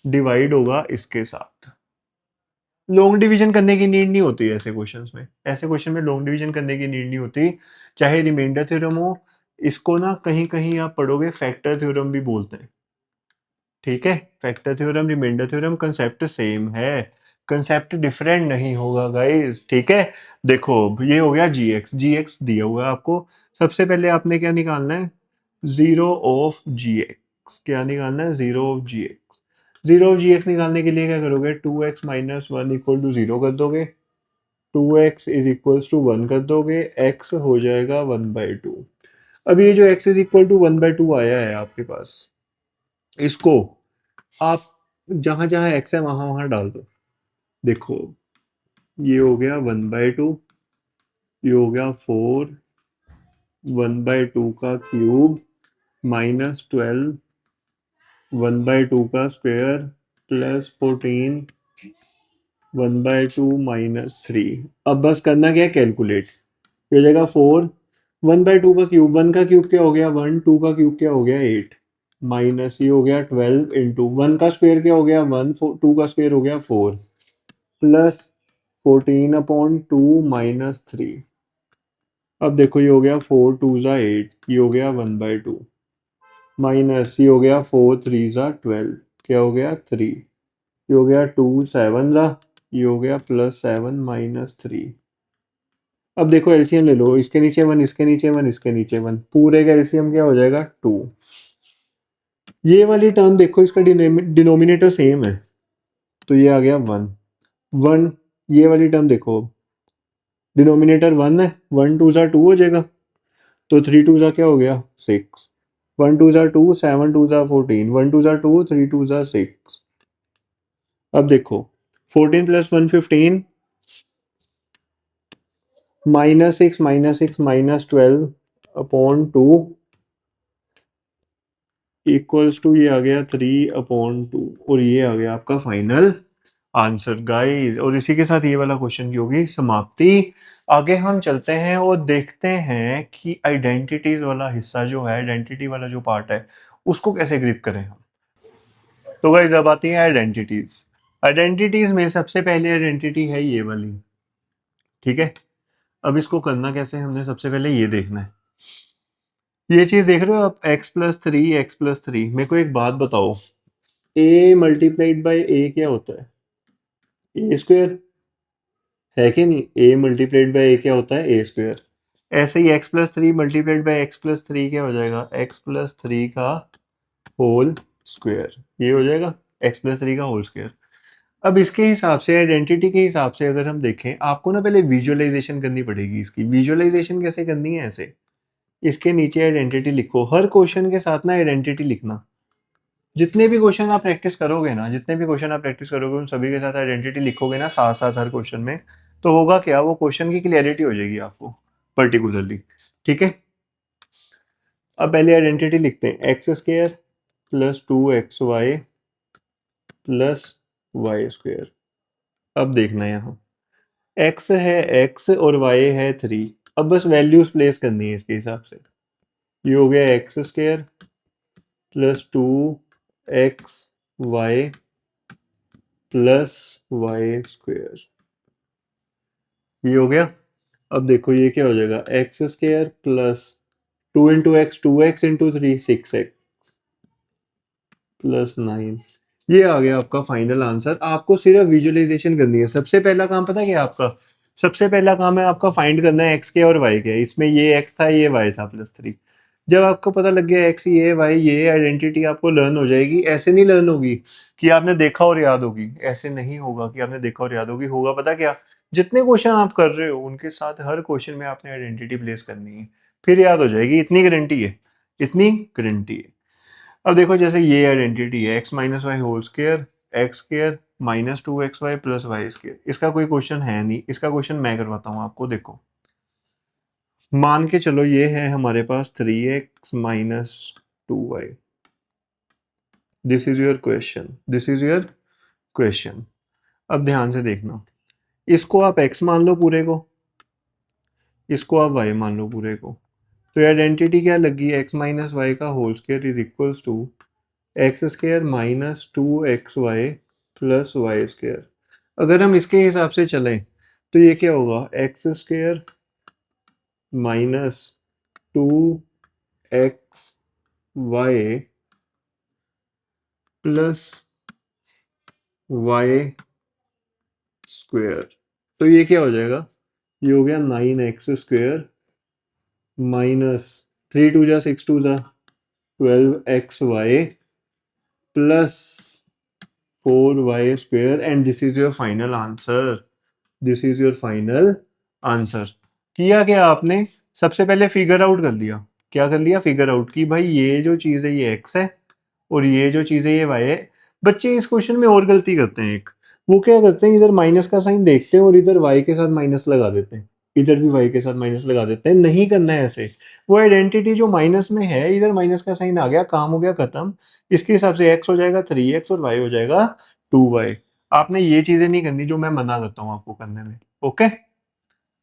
डिवाइड होगा इसके साथ। लॉन्ग डिवीजन करने की नीड नहीं होती ऐसे क्वेश्चंस में। ऐसे क्वेश्चन में लॉन्ग डिवीजन करने की नीड नहीं होती, चाहे रिमाइंडर थ्योरम हो। इसको ना कहीं कहीं आप पढ़ोगे फैक्टर थ्योरम भी बोलते हैं। ठीक है, factor theorem remainder theorem concept same है, कंसेप्ट डिफरेंट नहीं होगा गाइस। ठीक है, देखो ये हो गया जी एक्स दिया हुआ है आपको। सबसे पहले आपने क्या निकालना है, जीरो ऑफ जी एक्स। क्या निकालना है, zero of g x. Zero of g x निकालने के लिए क्या करोगे, 2x - 1 इक्वल टू 0 कर दोगे, 2x इज इक्वल्स टू 1 कर दोगे, x हो जाएगा 1/2। अब ये जो x इज इक्वल टू 1/2 आया है आपके पास, इसको आप जहां जहां x है वहां वहां डाल दो। देखो ये हो गया 1/2, ये हो गया 4, 1/2 का क्यूब -12, 1/2 का स्क्वायर +14, 1/2 -3। अब बस करना क्या है, कैलकुलेट। ये हो जाएगा 4, 1/2 का क्यूब, 1 का क्यूब क्या हो गया 1, 2 का क्यूब क्या हो गया 8, माइनस ये हो गया 12 इंटू 1 का स्क्वायर क्या हो गया 1, 2 का स्क्वायर हो गया 4, प्लस 14/2 -3। अब देखो ये हो गया 4 2 ज़ा 8, ये हो गया 1/2, माइनस ये हो गया 4 3 ज़ा 12, क्या हो गया 3, ये हो गया 2 7 ज़ा, ये हो गया +7 -3। अब देखो एलसीएम ले लो, इसके नीचे 1, इसके नीचे 1, इसके नीचे 1, पूरे का एलसीएम क्या हो जाएगा 2। ये वाली टर्म देखो, इसका डिनोमिनेटर सेम है, तो ये आ गया 1 1। ये वाली टर्म देखो, डिनोमिनेटर 1 है, 1 2 ज़ा 2 हो जाएगा, तो 3 2 ज़ा क्या हो गया 6, 1 2 ज़ा 2, 7 2 ज़ा 14, 1 2 ज़ा 2, 3 2 ज़ा 6। अब देखो 14 + 1 15, -6 -6 -12/2 इक्वल्स टू, ये आ गया 3/2, और ये आ गया आपका फाइनल आंसर गाइस। और इसी के साथ ये वाला क्वेश्चन की होगी समाप्ति। आगे हम चलते हैं और देखते हैं कि आइडेंटिटीज वाला हिस्सा जो है, आइडेंटिटी वाला जो पार्ट है, उसको कैसे ग्रिप करें हम। तो गाइस अब आती है आइडेंटिटीज। आइडेंटिटीज में सबसे पहली आइडेंटिटी है ये वाली। ठीक है, अब इसको करना कैसे, हमने सबसे पहले ये देखना है। ये चीज देख रहे हो आप, x+3 मेरे को एक बात बताओ, a मल्टीप्लाइड बाई a क्या होता है, ए स्क्वायर, है कि नहीं। a मल्टीप्लाइड बाई a क्या होता है, a स्क्वायर। ऐसे ही x+3 मल्टीप्लाइड बाई x+3 क्या हो जाएगा, x+3 का होल स्क्वायर, ये हो जाएगा x+3 का होल स्क्वायर। अब इसके हिसाब से, आइडेंटिटी के हिसाब से अगर हम देखें, आपको ना पहले विजुअलाइजेशन करनी पड़ेगी इसकी। विजुअलाइजेशन कैसे करनी है, ऐसे इसके नीचे आइडेंटिटी लिखो, हर क्वेश्चन के साथ ना आइडेंटिटी लिखना। जितने भी क्वेश्चन आप प्रैक्टिस करोगे ना, जितने भी क्वेश्चन आप प्रैक्टिस करोगे उन सभी के साथ आइडेंटिटी लिखोगे ना साथ साथ हर क्वेश्चन में, तो होगा क्या, वो क्वेश्चन की क्लियरिटी हो जाएगी आपको पर्टिकुलरली। ठीक है, अब पहले आइडेंटिटी लिखते हैं, x² + 2xy + y²। अब देखना है यहाँ, x है x और y है 3। अब बस वैल्यूज प्लेस करनी है इसके हिसाब से। ये हो गया x² + 2xy + y²। ये हो गया। अब देखो ये क्या हो जाएगा, x² + 2 into x, 2x into 3 6x + 9। ये आ गया आपका फाइनल आंसर। आपको सिर्फ विजुअलाइजेशन करनी है। सबसे पहला काम पता क्या है आपका, सबसे पहला काम है आपका फाइंड करना है x के और y के। इसमें ये x था, ये y था +3। जब आपको पता लग गया x, ये y, ये आइडेंटिटी आपको लर्न हो जाएगी। ऐसे नहीं लर्न होगी कि आपने देखा और याद होगी, ऐसे नहीं होगा कि आपने देखा और याद होगी। होगा पता क्या, जितने क्वेश्चन आप कर रहे हो उनके साथ हर क्वेश्चन में आपने आइडेंटिटी प्लेस करनी है, फिर याद हो जाएगी, इतनी गारंटी है, इतनी गारंटी है। अब देखो जैसे ये आइडेंटिटी है x minus y whole square x square minus 2xy plus y square, इसका कोई क्वेश्चन है नहीं, इसका क्वेश्चन मैं करवाता हूँ आपको। देखो मान के चलो ये है हमारे पास 3x minus 2y, this is your question, this is your question. अब ध्यान से देखना, इसको आप x मान लो पूरे को, इसको आप y मान लो पूरे को, तो आइडेंटिटी क्या लगी, x माइनस वाई का whole square is equals to x square minus 2xy plus y square. अगर हम इसके हिसाब से चलें तो ये क्या होगा, x square minus 2xy plus y square. तो ये क्या हो जाएगा, ये हो गया 9x स्क्वायर माइनस 3 2 जा 6 2 जा 12xy plus 4y square and this is your final answer, this is your final answer. किया क्या आपने, सबसे पहले फिगर आउट कर लिया, क्या कर लिया, फिगर आउट की भाई ये जो चीज है ये x है और ये जो चीज है ये y है। बच्चे इस क्वेश्चन में और गलती करते हैं एक, वो क्या करते हैं, इधर माइनस का साइन देखते हैं और इधर y के साथ माइनस लगा देते हैं, इधर भी y के साथ माइनस लगा देते हैं। नहीं करना है ऐसे, वो आइडेंटिटी जो माइनस में है इधर माइनस का साइन आ गया, काम हो गया खत्म। इसके हिसाब से x हो जाएगा 3x और y हो जाएगा 2y। आपने ये चीजें नहीं करनी जो मैं मना करता हूँ आपको करने में। ओके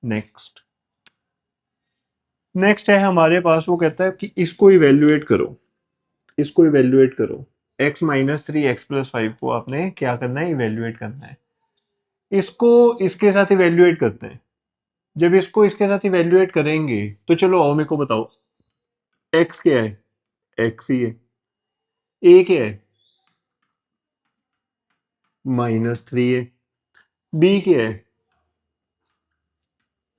नेक्स्ट, नेक्स्ट है हमारे पास, वो कहता है कि इसको इवेल्युएट करो, इसको इवेल्युएट करो, x माइनस 3x+5 को आपने क्या करना है, इवेल्युएट करना है। इसको इसके साथ इवेल्युएट करते हैं, जब इसको इसके साथ इवेल्युएट करेंगे तो चलो आओ मेरे को बताओ, x क्या है, x ही है, a क्या है -3 है, b क्या है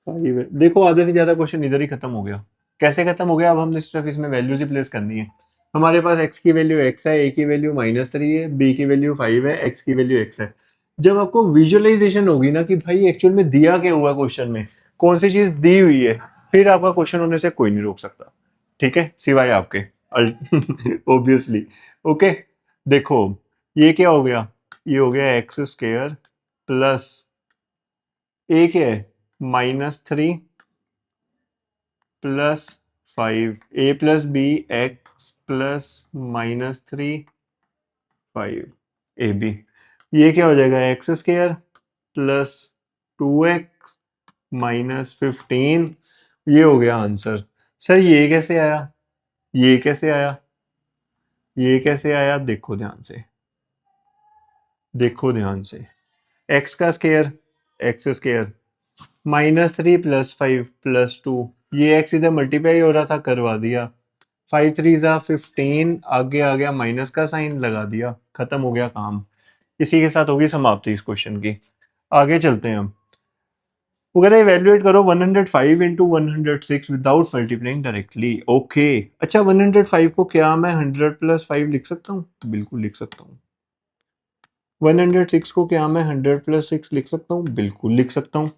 5 है। देखो आधे से ज्यादा क्वेश्चन इधर ही खत्म हो गया। कैसे खत्म हो गया, अब हमने सिर्फ इसमें वैल्यूज ही प्लेस करनी है। हमारे पास x की वैल्यू x है, a की वैल्यू -3 है, b की वैल्यू 5 है, x की वैल्यू x है। जब आपको विजुअलाइजेशन होगी ना कि भाई एक्चुअल में दिया क्या हुआ क्वेश्चन में, कौन सी चीज दी हुई है, फिर आपका क्वेश्चन होने से कोई नहीं रोक सकता, ठीक है, सिवाय आपके ऑब्वियसली। ओके देखो ये क्या हो गया, ये हो गया एक्स स्क्वायर प्लस ए क्या है -3 plus 5 a plus b x plus -3 5 a b. ये क्या हो जाएगा, एक्स स्क्वायर प्लस 2x -15, ये हो गया आंसर। सर ये कैसे आया, ये कैसे आया, ये कैसे आया, देखो ध्यान से, देखो ध्यान से, x का square x square -3 plus 5 plus 2, ये x इधर मल्टीप्लाई हो रहा था करवा दिया, 5 3 जा 15, आगे आ गया माइनस का साइन लगा दिया, खत्म हो गया काम। इसी के साथ होगी समाप्ति इस क्वेश्चन की। आगे चलते हैं हम, अगर इवेल्युएट करो 105 into 106 without multiplying directly. Okay अच्छा 105 को क्या मैं 100 प्लस 5 लिख सकता हूँ, बिल्कुल लिख सकता हूँ। 106 को क्या मैं 100 प्लस 6 लिख सकता हूँ, बिल्कुल लिख सकता हूँ।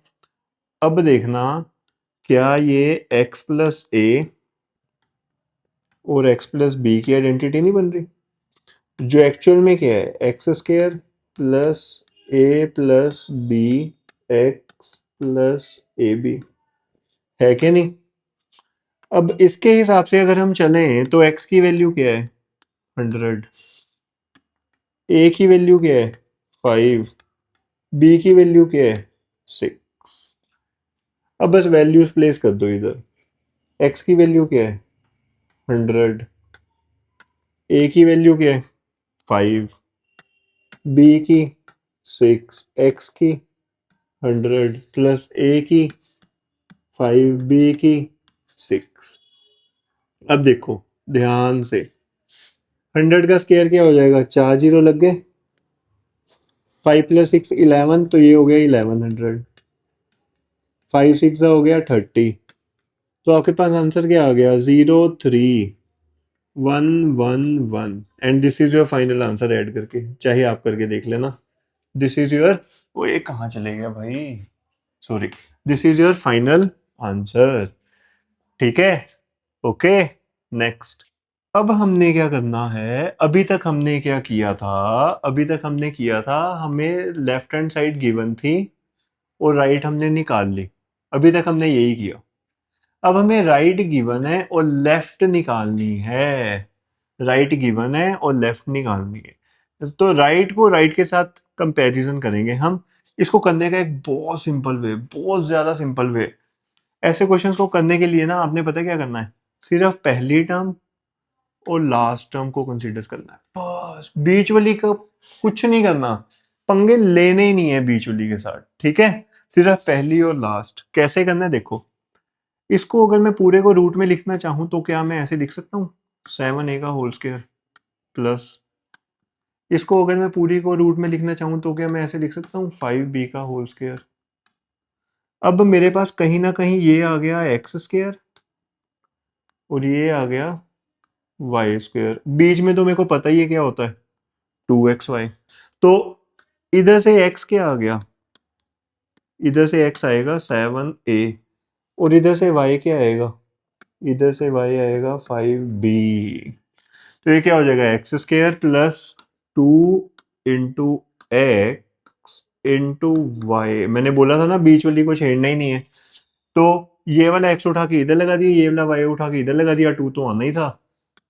अब देखना क्या ये x प्लस ए और x प्लस बी की आइडेंटिटी नहीं बन रही, जो एक्चुअल में क्या है x square plus a plus b x plus a b, है क्या नहीं। अब इसके हिसाब से अगर हम चलें तो x की वैल्यू क्या है 100, a की वैल्यू क्या है 5, b की वैल्यू क्या है 6। अब बस वैल्यूज प्लेस कर दो इधर, x की वैल्यू क्या है 100, a की वैल्यू क्या है 5, b की 6, x की 100 प्लस a की 5, b की 6। अब देखो ध्यान से, 100 का स्क्वायर क्या हो जाएगा, 4 जीरो लग गए, 5 प्लस 6 11, तो ये हो गया 1100, 5 6 हो गया 30, तो आपके पास आंसर क्या आ गया 03111 and this is your final answer. Add करके चाहे आप करके देख लेना, दिस इज योर, वो ये कहाँ चले गया भाई, sorry, this is your final answer. ठीक है, ओके, नेक्स्ट। अब हमने क्या करना है, अभी तक हमने क्या किया था, अभी तक हमने किया था, हमें लेफ्ट हैंड साइड गिवन थी और राइट हमने निकाल ली। अभी तक हमने यही किया। अब हमें राइट गिवन है और लेफ्ट निकालनी है। राइट गिवन है और लेफ्ट निकालनी है, तो राइट को राइट के साथ कंपैरिजन करेंगे हम। इसको करने का एक बहुत सिंपल वे, बहुत ज्यादा सिंपल वे। ऐसे क्वेश्चंस को करने के लिए ना आपने पता क्या करना है, सिर्फ पहली टर्म और लास्ट टर्म को कंसीडर करना है, बस। बीच वाली का कुछ नहीं करना, पंगे लेने ही नहीं है बीच वाली के साथ, ठीक है। सिर्फ पहली और लास्ट। कैसे करना है देखो, इसको अगर मैं पूरे को रूट में लिखना चाहूं तो क्या मैं ऐसे लिख सकता हूँ, 7a का होल स्क्वायर प्लस, इसको अगर मैं पूरी को रूट में लिखना चाहूं तो क्या मैं ऐसे लिख सकता हूँ 5b का होल स्क्वायर। अब मेरे पास कहीं ना कहीं ये आ गया एक्स स्क्वायर और ये आ गया वाई स्क्वायर, बीच में तो मेरे को पता ही है क्या होता है, 2xy। तो इधर से x क्या आ गया, इधर से x आएगा 7a और इधर से y क्या आएगा, इधर से y आएगा 5b। तो ये क्या हो जाएगा, x square plus 2 into x into y. मैंने बोला था ना बीच वाली को छेड़ना ही नहीं है। तो ये वाला एक्स उठा के इधर लगा दिया, ये वाला वाई उठा के इधर लगा दिया, 2 तो आना ही था।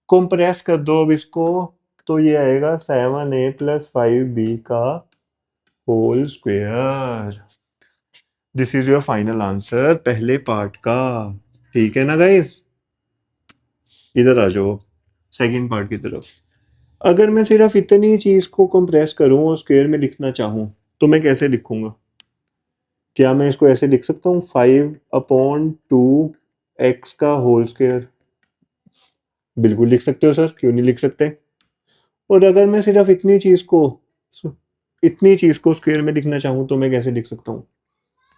कंप्रेस कर दो अब इसको, तो ये आएगा 7a + 5b का whole square. This is your final answer पहले पार्ट का। ठीक है ना गाइस, इधर आ जाओ सेकंड पार्ट की तरफ। अगर मैं सिर्फ इतनी चीज को कंप्रेस करूं और स्क्वायर में लिखना चाहूं तो मैं कैसे लिखूंगा, क्या मैं इसको ऐसे लिख सकता हूँ 5/2 x का होल स्क्वायर। बिल्कुल लिख सकते हो सर, क्यों नहीं लिख सकते। और अगर मैं सिर्फ इतनी चीज को स्क्वायर में लिखना चाहूँ तो मैं कैसे लिख सकता हूँ,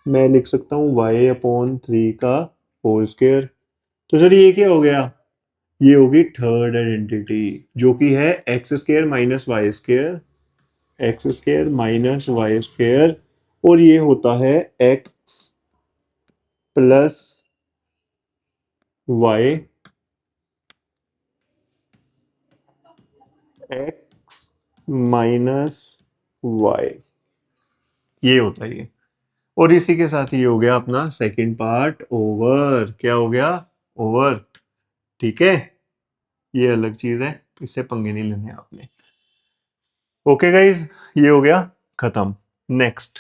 मैं लिख सकता हूँ y/3 का होल स्क्वायर। तो सर ये क्या हो गया, ये होगी थर्ड आइडेंटिटी, जो कि है x² - y² और ये होता है x plus y, x minus y, ये होता है ये। और इसी के साथ ये हो गया अपना सेकंड पार्ट ओवर। क्या हो गया, ओवर। ठीक है, ये अलग चीज है, इससे पंगे नहीं लेने आपने। ओके गाइज, ये हो गया खत्म। नेक्स्ट,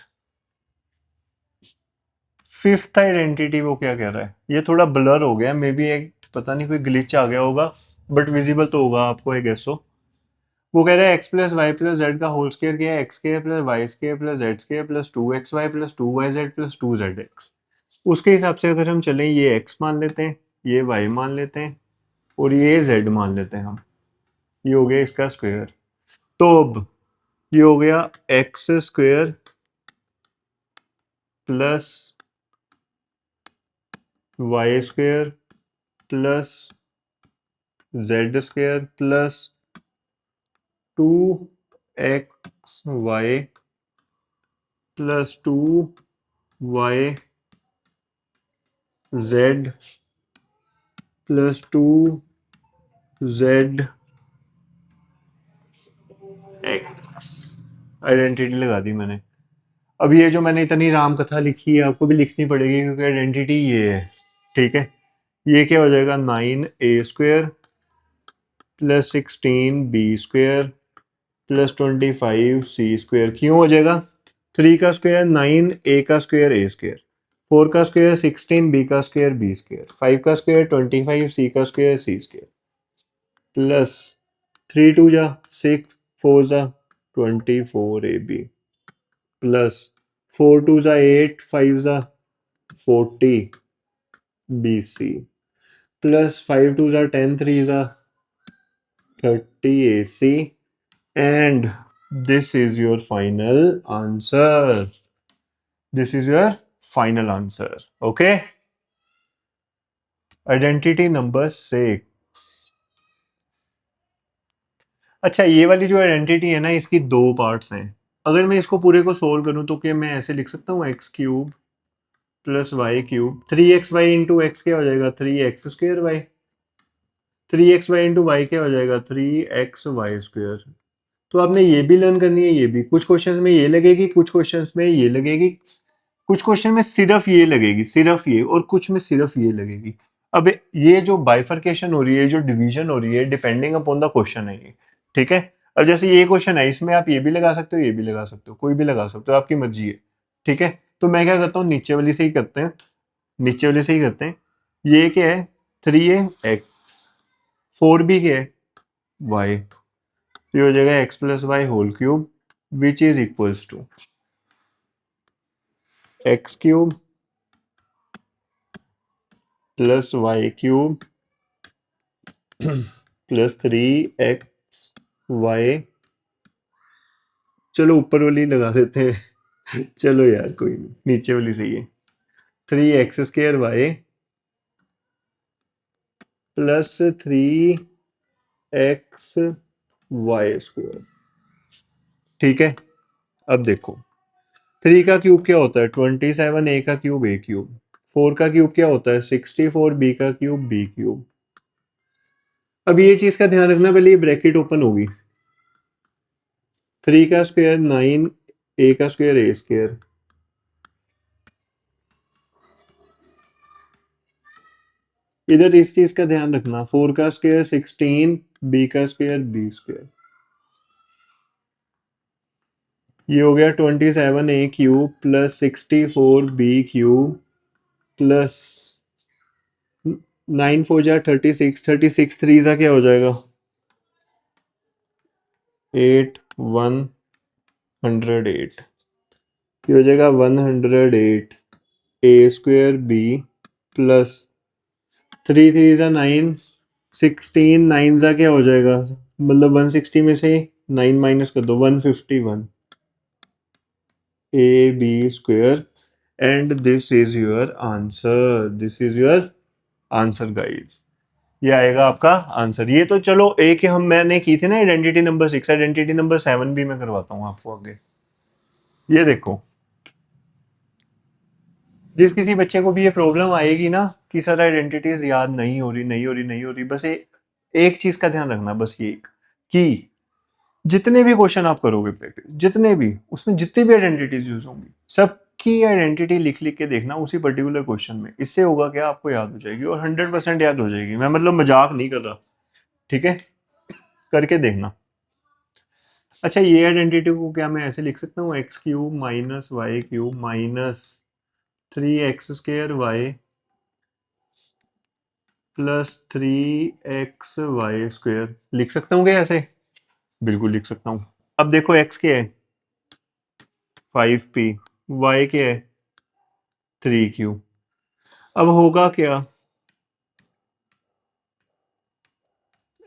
फिफ्थ आइडेंटिटी वो क्या कह रहा है, ये थोड़ा ब्लर हो गया, मे बी एक पता नहीं कोई ग्लिच आ गया होगा, बट विजिबल तो होगा आपको, आई गेस सो। वो कह रहा है x + y + z का होल स्क्वायर क्या है, x² + y² + z² + 2xy + 2yz + 2zx। उसके हिसाब से अगर हम चलें, ये x मान लेते हैं, ये y मान लेते हैं और ये z मान लेते हैं हम। ये हो गया इसका स्क्वायर। तो अब ये हो गया x² plus y² plus z² plus 2xy plus 2yz plus 2zx। Identity लगा दी मैंने। अब ये जो मैंने इतनी राम कथा लिखी है आपको भी लिखनी पड़ेगी, क्योंकि आइडेंटिटी ये है। ठीक है, ये क्या हो जाएगा, 9a² plus 16b² plus 25c²। क्यों हो जाएगा, 3 का स्क्वायर 9, a का स्क्वायर a², 4 का स्क्वायर 16, b का स्क्वायर b², 5 का स्क्वायर 25, c का स्क्वायर c² प्लस 3 2 जा 6, 4 जा 24ab प्लस 4 2 जा 8, 5 जा 40bc प्लस 5 2 जा 10, 3 जा 30ac and this is your final answer. This is your final answer. Okay, identity number 6। अच्छा, ये वाली जो आइडेंटिटी है ना, इसकी दो पार्ट्स हैं। अगर मैं इसको पूरे को सोल्व करूं तो क्या मैं ऐसे लिख सकता हूँ x³ plus y cube, 3xy into x क्या हो जाएगा, 3x² Y, 3xy into y क्या हो जाएगा, 3xy²। तो आपने ये भी लर्न करनी है, ये भी। कुछ क्वेश्चंस में ये लगेगी, कुछ क्वेश्चंस में ये लगेगी, कुछ क्वेश्चन में सिर्फ ये लगेगी, सिर्फ ये, और कुछ में सिर्फ ये लगेगी। अब ये जो बाइफर्केशन हो रही है, जो डिवीजन हो रही है, डिपेंडिंग अपॉन द क्वेश्चन है ये, ठीक है। अब जैसे ये क्वेश्चन है, इसमें आप ये भी लगा सकते हो, ये भी लगा सकते हो, कोई भी लगा सकते हो, आपकी मर्जी है, ठीक है। तो मैं क्या करता हूँ, नीचे वाली से ही करते हैं, नीचे वाले से ही करते हैं। ये क्या है, 3x, 4b क्या है, y। ये हो जाएगा x+y² which is equals to x³ plus y³ plus 3xy। चलो ऊपर वाली लगा देते हैं चलो यार कोई नहीं, नीचे वाली सही है। 3x² y plus 3xy²। ठीक है। अब देखो, 3 का क्यूब क्या होता है, 27, a का क्यूब a³, 4 का क्यूब क्या होता है, 64, b का क्यूब b³। अब ये चीज का ध्यान रखना, पहले ये ब्रैकेट ओपन होगी, 3 का स्क्वायर 9, a का स्क्वायर a²। इधर इस चीज का ध्यान रखना, 4 का स्क्वायर 16, b का स्क्वायर b²। ये हो गया 27a³ प्लस 64b³ प्लस 9 4 जा 36, 36 3 जा क्या हो जाएगा, 8 108। ये हो जाएगा 108 a² b प्लस 3 3 जा 9, 16 9 जा क्या हो जाएगा, मतलब 160 में से 9 माइनस कर दो, 151 ab²। And this is your answer, this is your answer guys. ये आएगा आपका आंसर। ये तो चलो एक हम मैंने की थी ना आइडेंटिटी नंबर 6, आइडेंटिटी नंबर 7 भी मैं करवाता हूँ आपको आगे। ये देखो, जिस किसी बच्चे को भी ये प्रॉब्लम आएगी ना कि सर आइडेंटिटीज याद नहीं हो रही, नहीं हो रही, नहीं हो रही, बस एक चीज का ध्यान रखना, बस ये एक, कि जितने भी क्वेश्चन आप करोगे प्रैक्टिस, जितने भी, उसमें जितनी भी आइडेंटिटीज यूज होंगी, सबकी आइडेंटिटी लिख लिख के देखना उसी पर्टिकुलर क्वेश्चन में। इससे होगा क्या, आपको याद हो जाएगी, और 100% याद हो जाएगी। मैं मतलब मजाक नहीं कर रहा, ठीक है, करके देखना। अच्छा, ये आइडेंटिटी को क्या मैं ऐसे लिख सकता हूँ, x³ minus y³ minus 3x² y plus 3xy², लिख सकता हूँ क्या ऐसे, बिल्कुल लिख सकता हूँ। अब देखो x क्या है, 5p, y क्या है, 3q। अब होगा क्या,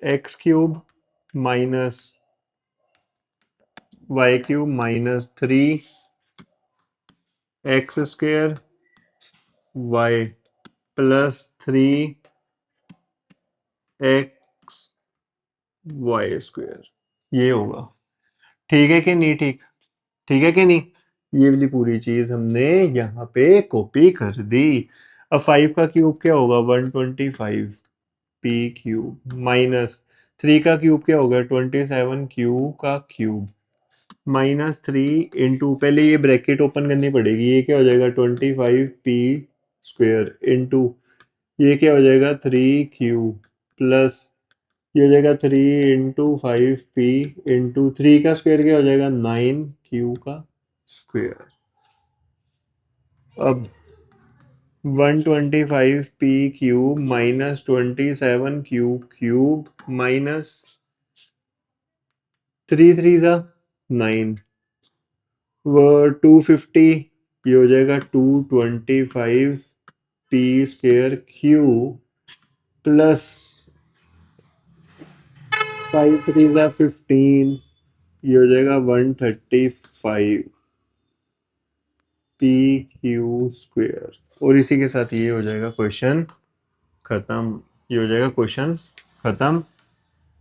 x³ minus y³ minus 3x² y plus 3xy²। ये होगा, ठीक है कि नहीं, ठीक, ठीक है कि नहीं। ये वाली पूरी चीज हमने यहाँ पे कॉपी कर दी। अब 5 का क्यूब क्या होगा, 125p³ माइनस 3 का क्यूब क्या होगा, 27q का क्यूब माइनस 3 इंटू, पहले ये ब्रैकेट ओपन करनी पड़ेगी, ये क्या हो जाएगा, 25p² इंटू, ये क्या हो जाएगा, 3q प्लस, ये हो जाएगा 3 इंटू 5p इंटू 3 का स्क्वायर क्या हो जाएगा, 9q का स्क्वायर। अब 125p³ माइनस 27q³ माइनस 3 3 जा 9, वो 250, ये हो जाएगा 225p² प्लस 5 3 जा 15, ये हो जाएगा 135p³ और इसी के साथ ये हो जाएगा क्वेश्चन खत्म। ये हो जाएगा क्वेश्चन खत्म,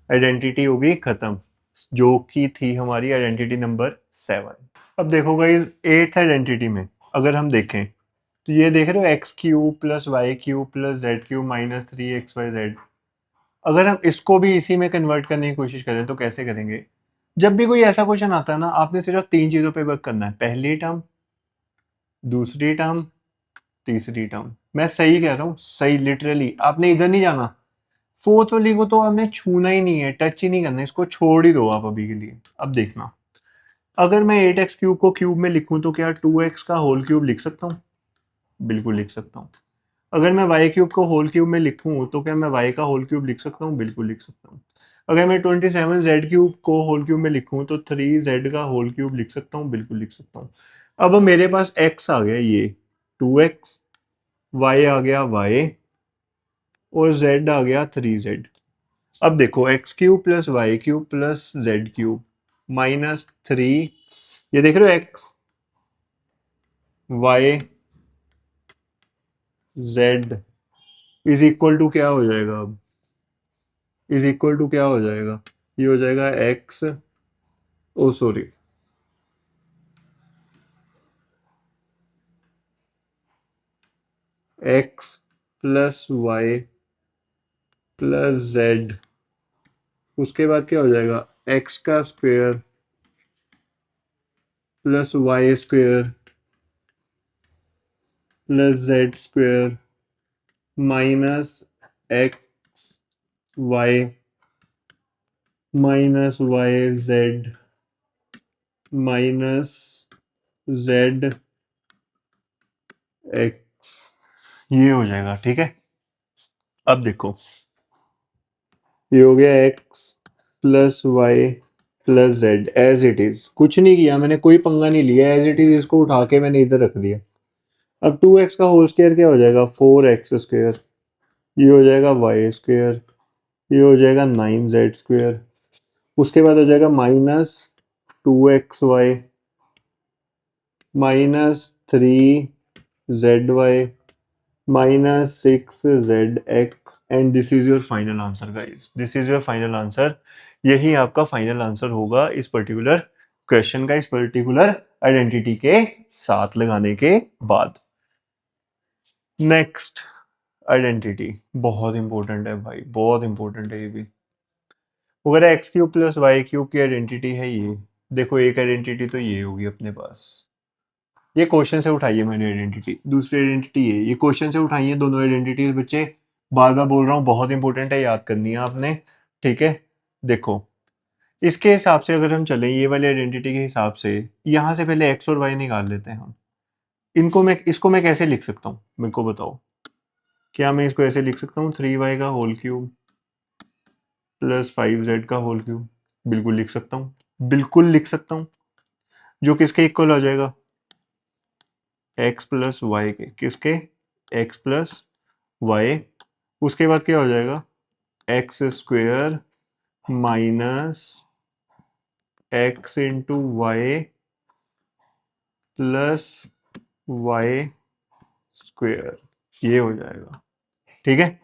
आइडेंटिटी होगी खत्म, जो कि थी हमारी आइडेंटिटी नंबर 7। अब देखो गाइस, 8th आइडेंटिटी में अगर हम देखें, तो ये देख रहे हो x cube plus y cube plus z cube minus 3xyz। अगर हम इसको भी इसी में कन्वर्ट करने की कोशिश करें तो कैसे करेंगे? जब भी कोई ऐसा क्वेश्चन आता है ना, आपने सिर्फ 3 चीज़ों पे वर्क करना है। पहली टर्म, दूसरी टर्म, तीसरी टर्म। मैं सही कह रहा हूँ, सही लिटरली। आपने इधर नहीं जाना। फोर्थ वाली को तो आपने छूना ही नहीं है, टच ही नहीं करना, इसको छोड़ ही दो आप अभी के लिए। अब देखना, अगर मैं 8x क्यूब को क्यूब में लिखूं तो क्या 2x का होल क्यूब लिख सकता हूँ? बिल्कुल लिख सकता हूँ। अगर मैं वाई क्यूब को होल क्यूब में लिखूं तो क्या मैं वाई का होल क्यूब लिख सकता हूँ? बिल्कुल लिख सकता हूँ। अगर मैं 27 जेड क्यूब को होल क्यूब में लिखूं तो 3z का होल क्यूब लिख सकता हूँ? बिल्कुल लिख सकता हूँ। अब मेरे पास x आ गया ये 2x, y आ गया y, और z आ गया 3z। अब देखो x cube plus y cube plus z cube minus 3, ये देख रहे हो x y z is equal to क्या हो जाएगा? अब इज इक्वल टू क्या हो जाएगा? ये हो जाएगा x, oh sorry, x plus y plus z. उसके बाद क्या हो जाएगा? एक्स का square plus y square plus z square minus x y minus y z minus z x. ये हो जाएगा, ठीक है। अब देखो, ये हो गया x plus y plus z as it is. कुछ नहीं किया मैंने, कोई पंगा नहीं लिया, एज इट इज इसको उठा के मैंने इधर रख दिया। अब 2x का होल स्क्वायर क्या हो जाएगा? 4x square. ये हो जाएगा वाई स्क्वायर, ये हो जाएगा 9z स्क्वायर। उसके बाद हो जाएगा minus 2xy minus 3zy minus 6zx and this is your final answer guys, this is your final answer. यही आपका फाइनल आंसर होगा इस पर्टिकुलर क्वेश्चन का, इस पर्टिकुलर आइडेंटिटी के साथ लगाने के बाद। नेक्स्ट आइडेंटिटी बहुत इंपॉर्टेंट है भाई, बहुत इंपॉर्टेंट है ये भी। अगर x cube plus y cube की आइडेंटिटी है ये, देखो एक आइडेंटिटी तो ये होगी अपने पास, ये क्वेश्चन से उठाई है मैंने आइडेंटिटी। दूसरी आइडेंटिटी ये क्वेश्चन से उठाई है दोनों आइडेंटिटीज बच्चे। बार बार बोल रहा हूँ, बहुत इंपॉर्टेंट है, याद करनी है आपने, ठीक है। देखो, इसके हिसाब से अगर हम चलें, ये वाले आइडेंटिटी के हिसाब से, यहाँ से पहले एक्स और वाई निकाल लेते हैं हम। इसको मैं कैसे लिख सकता हूँ, मेरे को बताओ। क्या मैं इसको ऐसे लिख सकता हूँ? 3y का होल क्यूब प्लस 5z का होल क्यूब। बिल्कुल लिख सकता हूँ, बिल्कुल लिख सकता हूँ। जो किसके इक्वल हो जाएगा? एक्स प्लस वाई के। किसके? X plus y. उसके बाद क्या हो जाएगा? X square minus x into y plus y square. ये हो जाएगा, ठीक है।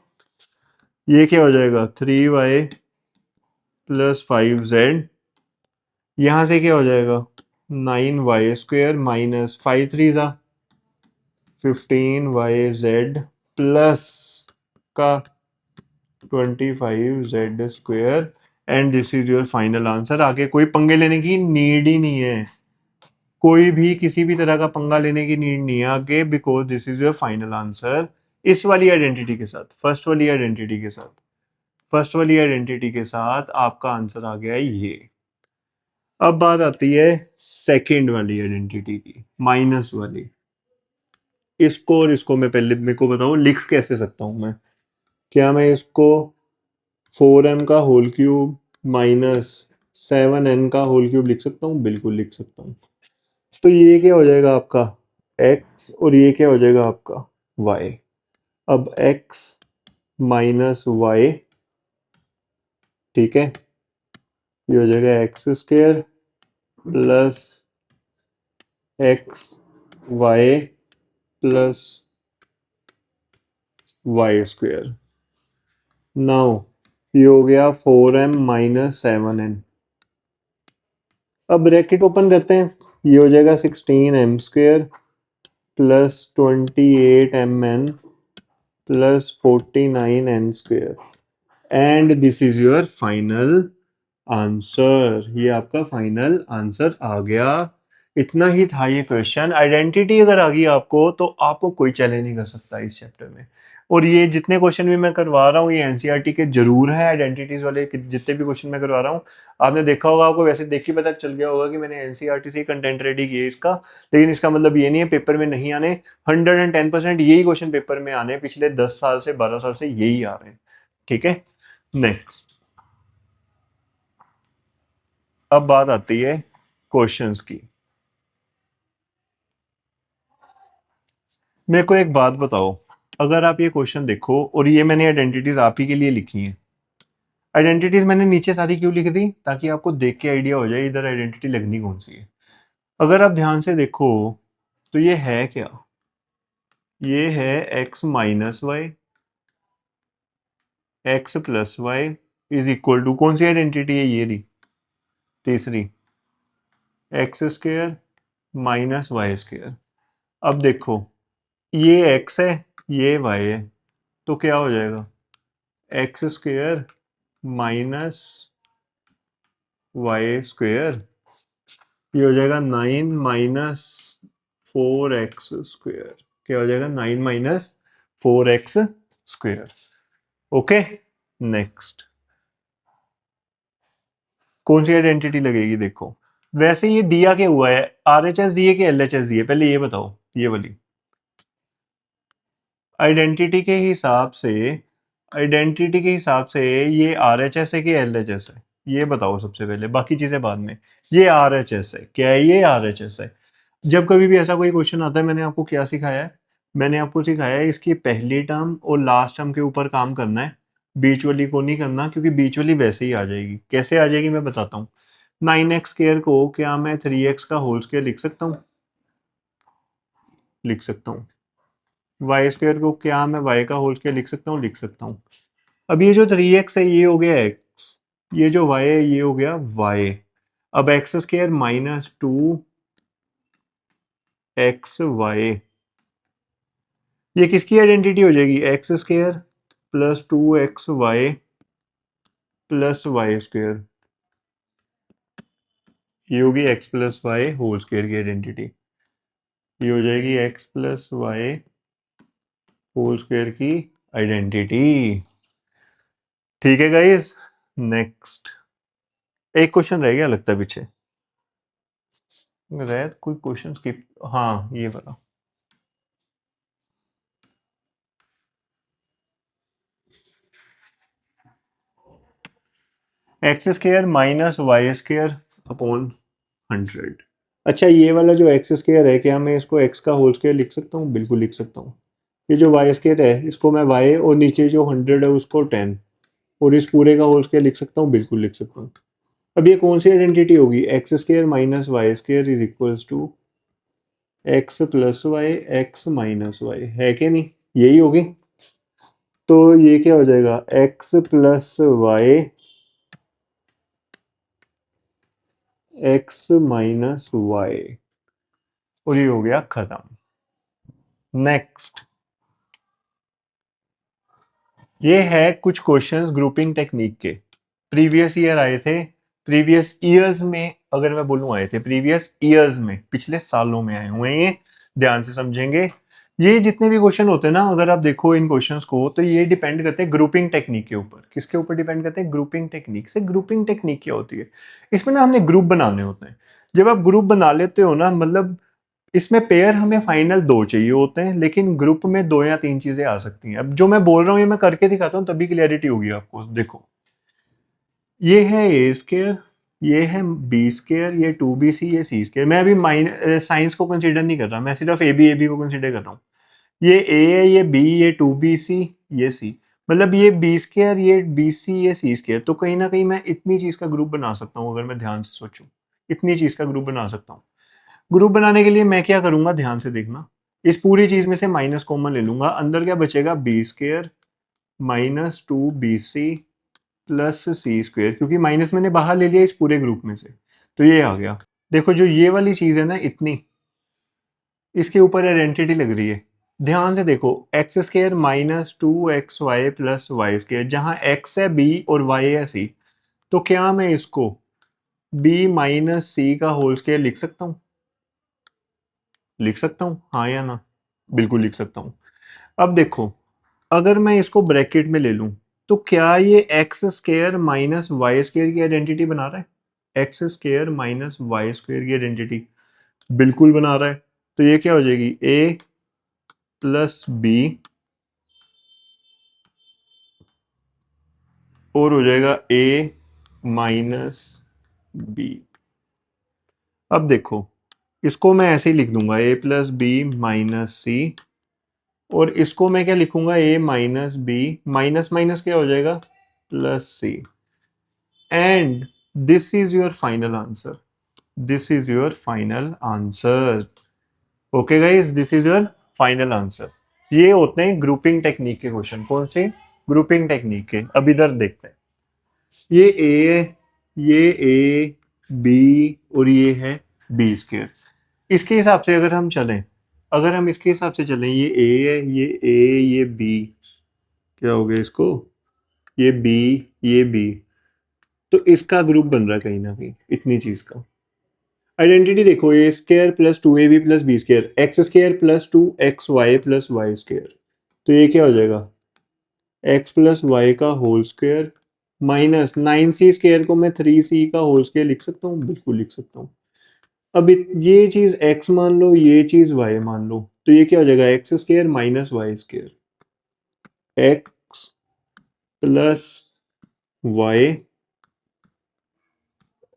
ये क्या हो जाएगा? 3y plus 5z। यहां से क्या हो जाएगा? 9y square minus 5 3 15yz plus का 25z square and this is your final answer. आगे कोई पंगे लेने की नीड ही नहीं है, कोई भी किसी भी तरह का पंगा लेने की नीड नहीं है आगे, because this is your final answer. इस वाली आइडेंटिटी के साथ, फर्स्ट वाली आइडेंटिटी के साथ, फर्स्ट वाली आइडेंटिटी के साथ आपका आंसर आ गया ये। अब बात आती है सेकंड वाली आइडेंटिटी की, माइनस वाली। इसको और इसको मैं पहले मेरे को बताओ लिख कैसे सकता हूं मैं। क्या मैं इसको 4m का होल क्यूब माइनस 7n का होल क्यूब लिख सकता हूँ? बिल्कुल लिख सकता हूँ। तो ये क्या हो जाएगा आपका? x, और ये क्या हो जाएगा आपका? y। अब x माइनस वाई, ठीक है, ये हो जाएगा x square plus x y plus y square. Now ये हो गया 4m माइनस 7n। अब ब्रैकेट ओपन करते हैं, ये हो जाएगा 16m square plus 28 mn plus 49n² and this is your final answer. ये आपका फाइनल आंसर आ गया। इतना ही था ये क्वेश्चन। आइडेंटिटी अगर आ गई आपको तो आपको कोई चैलेंज नहीं कर सकता इस चैप्टर में। और ये जितने क्वेश्चन भी मैं करवा रहा हूँ ये एनसीईआरटी के जरूर है, आइडेंटिटीज वाले जितने भी क्वेश्चन मैं करवा रहा हूँ। आपने देखा होगा, आपको वैसे देख के पता चल गया होगा कि मैंने एनसीईआरटी से ही कंटेंट रेडी किया इसका। लेकिन इसका मतलब ये नहीं है पेपर में नहीं आने। 110% यही क्वेश्चन पेपर में आने, पिछले 10 साल से 12 साल से यही आ रहे हैं। ठीक है, नेक्स्ट। अब बात आती है क्वेश्चंस की। मेरे को एक बात बताओ, अगर आप ये क्वेश्चन देखो, और ये मैंने आइडेंटिटीज आप ही के लिए लिखी हैं। आइडेंटिटीज मैंने नीचे सारी क्यों लिख दी, ताकि आपको देख के आइडिया हो जाए इधर आइडेंटिटी लगनी कौन सी है। अगर आप ध्यान से देखो तो ये है क्या, ये है x minus y x plus y is equal to, कौन सी आइडेंटिटी है, ये रही तीसरी, x square minus y square. अब देखो ये x है, ये y है, तो क्या हो जाएगा, x square minus y square, ये हो जाएगा 9 - 4x²। क्या हो जाएगा, 9 - 4x²। Okay, next. कौन सी आइडेंटिटी लगेगी, देखो। वैसे ये दिया क्या हुआ है, आरएचएस दिए कि एलएचएस दिए, पहले ये बताओ, ये वाली आइडेंटिटी के हिसाब से, आइडेंटिटी के हिसाब से ये आरएचएस है कि एलएचएस है, ये बताओ सबसे पहले, बाकी चीजें बाद में। ये आरएचएस है, क्या है, ये आरएचएस है। जब कभी भी ऐसा कोई क्वेश्चन आता है, मैंने आपको क्या सिखाया है, मैंने आपको सिखाया है इसकी पहली टर्म और लास्ट टर्म के ऊपर काम करना है, बीच वाली को नहीं करना, क्योंकि बीच वाली वैसे ही आ जाएगी। कैसे आ जाएगी मैं बताता हूँ। 9x² को क्या मैं 3x का होल स्क्वायर लिख सकता हूँ, लिख सकता हूँ। y² को क्या मैं y का होल स्क्वायर लिख सकता हूँ, लिख सकता हूँ। अब ये जो 3x है ये हो गया x, ये जो y है ये हो गया y। अब x² माइनस 2xy, ये किसकी आइडेंटिटी हो जाएगी, x² plus 2xy plus y²। ये होगी x plus y whole square की आइडेंटिटी। ये हो जाएगी x plus y whole square की आइडेंटिटी। ठीक है गाइस, नेक्स्ट। एक क्वेश्चन रह गया लगता है पीछे, रह कोई क्वेश्चन स्किप, हाँ ये वाला। x² minus y² upon 100। अच्छा, ये वाला जो x² है, क्या मैं इसको x का होल स्क्वायर लिख सकता हूँ, बिल्कुल लिख सकता हूँ। ये जो y² है इसको मैं y, और नीचे जो 100 है उसको 10, और इस पूरे का होल स्क्वायर लिख सकता हूँ, बिल्कुल लिख सकता हूँ। अब ये कौन सी आइडेंटिटी होगी, x² minus y² is equals to x plus y x minus y, है कि नहीं, यही होगी। तो ये क्या हो जाएगा, x plus y x minus y, और ये हो गया खत्म। नेक्स्ट, ये है कुछ क्वेश्चंस ग्रुपिंग टेक्निक के, प्रीवियस ईयर आए थे, प्रीवियस ईयर्स में, अगर मैं बोलूं आए थे, प्रीवियस ईयर्स में, पिछले सालों में आए हुए हैं ये, ध्यान से समझेंगे। ये जितने भी क्वेश्चन होते हैं ना, अगर आप देखो इन क्वेश्चंस को, तो ये डिपेंड करते हैं ग्रुपिंग टेक्निक के ऊपर। किसके ऊपर डिपेंड करते हैं, ग्रुपिंग टेक्निक से। ग्रुपिंग टेक्निक क्या होती है, इसमें ना हमने ग्रुप बनाने होते हैं। जब आप ग्रुप बना लेते हो ना, मतलब इसमें पेयर हमें फाइनल 2 चाहिए होते हैं, लेकिन ग्रुप में 2 या 3 चीजें आ सकती हैं। अब जो मैं बोल रहा हूँ ये मैं करके दिखाता हूँ, तभी क्लियरिटी होगी आपको। देखो, ये है a², ये है b², ये 2bc, ये c²। मैं अभी साइंस को कंसीडर नहीं कर रहा, मैं सिर्फ ए बी को कंसीडर कर रहा हूँ। ये a है, ये b, ये 2bc, ये c। मतलब ये b², ये bc, ये c²। तो कहीं ना कहीं मैं इतनी चीज का ग्रुप बना सकता हूँ, अगर मैं ध्यान से सोचूं, इतनी चीज का ग्रुप बना सकता हूँ। ग्रुप बनाने के लिए मैं क्या करूंगा, ध्यान से देखना, इस पूरी चीज में से माइनस कॉमन ले लूंगा, अंदर क्या बचेगा, b² minus 2bc plus c², क्योंकि माइनस मैंने बाहर ले लिया इस पूरे ग्रुप में से, तो ये आ गया। देखो जो ये वाली चीज है ना, इतनी, इसके ऊपर आइडेंटिटी लग रही है। ध्यान से देखो, x square minus 2xy plus y square, जहां x है b और y है c, तो क्या मैं इसको b माइनस सी का होल स्क्वायर लिख सकता हूं? लिख सकता हूं, हाँ या ना? बिल्कुल लिख सकता हूं। अब देखो, अगर मैं इसको ब्रैकेट में ले लूं, तो क्या ये x square minus y square की आइडेंटिटी बना रहा है? X square minus y square की आइडेंटिटी बिल्कुल बना रहा है। तो ये क्या हो जाएगी? ए प्लस बी और हो जाएगा ए माइनस बी। अब देखो, इसको मैं ऐसे ही लिख दूंगा, A plus B minus C, और इसको मैं क्या लिखूंगा? A minus B, minus minus क्या हो जाएगा? Plus C. And this is your final answer. This is your final answer. Okay guys, this is your final answer. ये होते हैं ग्रुपिंग टेक्निक के क्वेश्चन। कौन से? ग्रुपिंग टेक्निक के। अब इधर देखते हैं, ये ए है, ये ए बी और ये है बी स्क्वायर। इसके हिसाब से अगर हम चलें, अगर हम इसके हिसाब से चलें, ये ए है, ये ए, ये बी, क्या हो गया इसको? ये बी, ये बी, तो इसका ग्रुप बन रहा है कहीं ना कहीं इतनी चीज का। आइडेंटिटी देखो, ए स्क्वायर प्लस 2ab प्लस b square, x square plus 2xy plus y square, तो ये क्या हो जाएगा? एक्स प्लस वाई का whole square minus 9c square को मैं 3c का होल स्क्वायर लिख सकता हूँ, बिल्कुल लिख सकता हूँ। अब ये चीज x मान लो, ये चीज y मान लो, तो ये क्या हो जाएगा? X square minus y square, x plus y,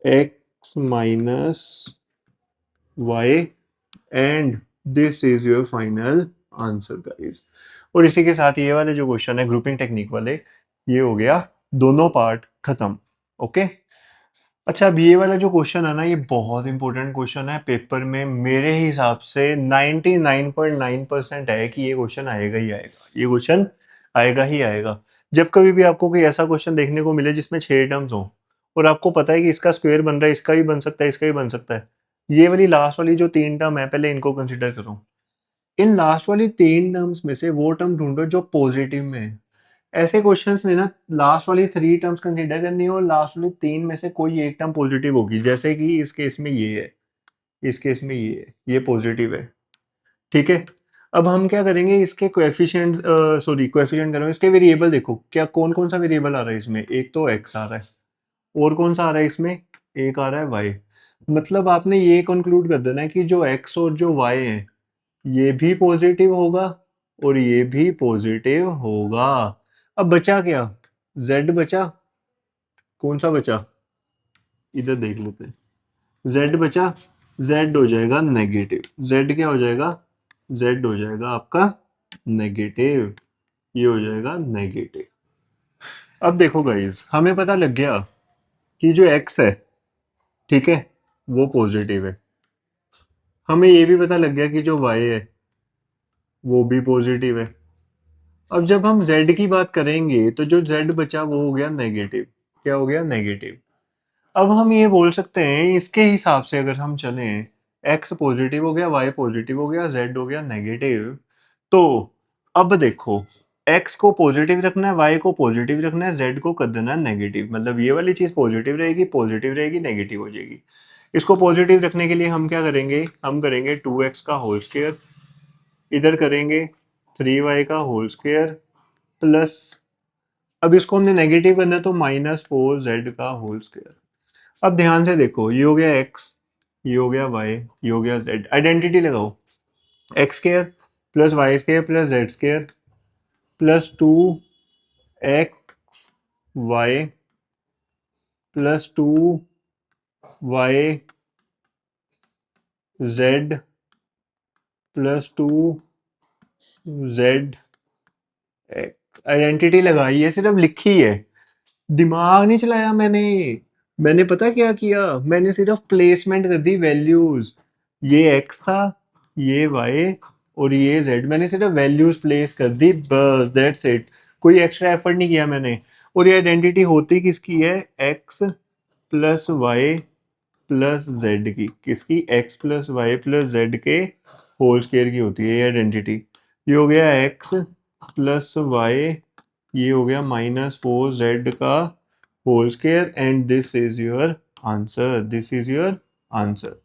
x minus y, and this is your final answer guys. और इसी के साथ ये वाले जो क्वेश्चन है ग्रुपिंग टेक्निक वाले, ये हो गया दोनों पार्ट खत्म। ओके। अच्छा, अब ये वाला जो क्वेश्चन है ना, ये बहुत इंपॉर्टेंट क्वेश्चन है पेपर में। मेरे हिसाब से 99.9% है कि ये क्वेश्चन आएगा ही आएगा, ये क्वेश्चन आएगा ही आएगा। जब कभी भी आपको कोई ऐसा क्वेश्चन देखने को मिले जिसमें 6 टर्म्स हो, और आपको पता है कि इसका स्क्वायर बन रहा है, इसका भी बन सकता है, इसका भी बन सकता है, ये वाली लास्ट वाली जो 3 टर्म है, पहले इनको कंसिडर करो। इन लास्ट वाली 3 टर्म्स में से वो टर्म ढूंढो जो पॉजिटिव में है। ऐसे क्वेश्चंस में ना, लास्ट वाली 3 टर्म्स कंसीडर करनी हो, और लास्ट वाली 3 में से कोई एक टर्म पॉजिटिव होगी, जैसे कि इस केस में ये है, इस केस में ये है, ये पॉजिटिव है। ठीक है। अब हम क्या करेंगे, इसके कोएफिशिएंट, सॉरी कोएफिशिएंट करो, इसके वेरिएबल देखो, क्या कौन कौन सा वेरिएबल आ रहा है इसमें? एक तो एक्स आ रहा है, और कौन सा आ रहा है इसमें? एक आ रहा है वाई। मतलब आपने ये कंक्लूड कर देना है कि जो एक्स और जो वाई है, ये भी पॉजिटिव होगा और ये भी पॉजिटिव होगा। अब बचा क्या? जेड बचा। कौन सा बचा? इधर देख लेते हैं। जेड बचा। जेड हो जाएगा नेगेटिव। जेड क्या हो जाएगा? जेड हो जाएगा आपका नेगेटिव। ये हो जाएगा नेगेटिव। अब देखो गाइस, हमें पता लग गया कि जो एक्स है, ठीक है, वो पॉजिटिव है। हमें ये भी पता लग गया कि जो वाई है, वो भी पॉजिटिव है। अब जब हम z की बात करेंगे, तो जो z बचा वो हो गया नेगेटिव। क्या हो गया? नेगेटिव। अब हम ये बोल सकते हैं, इसके हिसाब से अगर हम चलें, x पॉजिटिव हो गया, y पॉजिटिव हो गया, z हो गया नेगेटिव। तो अब देखो, x को पॉजिटिव रखना है, y को पॉजिटिव रखना है, z को कर देना है नेगेटिव। मतलब ये वाली चीज पॉजिटिव रहेगी, नेगेटिव हो जाएगी। इसको पॉजिटिव रखने के लिए हम क्या करेंगे? हम करेंगे 2x का होल स्क्वायर, इधर करेंगे 3y का होल स्क्वायर, प्लस, अब इसको हमने नेगेटिव करना है तो -4z का होल स्क्वायर। अब ध्यान से देखो, ये हो गया x, ये हो गया y, ये हो गया z। आइडेंटिटी लगाओ, x square plus y square plus z square plus 2xy plus 2y z plus 2z। Identity लगाई है, सिर्फ लिखी है, दिमाग नहीं चलाया मैंने। मैंने पता क्या किया? मैंने सिर्फ प्लेसमेंट कर दी, वैल्यूज। ये एक्स था, ये वाई, और ये जेड, मैंने सिर्फ वैल्यूज प्लेस कर दी, बस दैट्स इट। कोई एक्स्ट्रा एफर्ट नहीं किया मैंने। और ये आइडेंटिटी होती किसकी है? X plus y plus z की। किसकी? X plus y plus z के होल स्क्वायर की होती है ये आइडेंटिटी। ये हो गया x प्लस वाई, ये हो गया -4z का whole square, and this is your answer, this is your answer,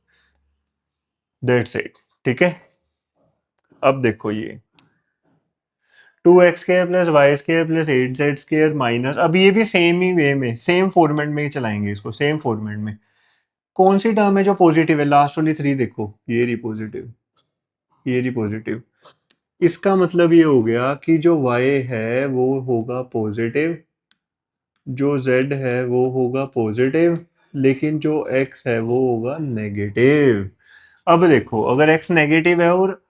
that's it. ठीक है, अब देखो ये 2x square plus y square प्लस 8z स्क्वायर माइनस, अब ये भी सेम ही वे में, सेम फॉर्मेट में ही चलाएंगे इसको, सेम फॉर्मेट में। कौन सी टर्म है जो पॉजिटिव है? लास्ट वाली 3 देखो, ये रही पॉजिटिव, ये रही पॉजिटिव। इसका मतलब ये हो गया कि जो y है वो होगा पॉजिटिव, जो z है वो होगा पॉजिटिव, लेकिन जो x है वो होगा नेगेटिव। अब देखो, अगर x नेगेटिव है और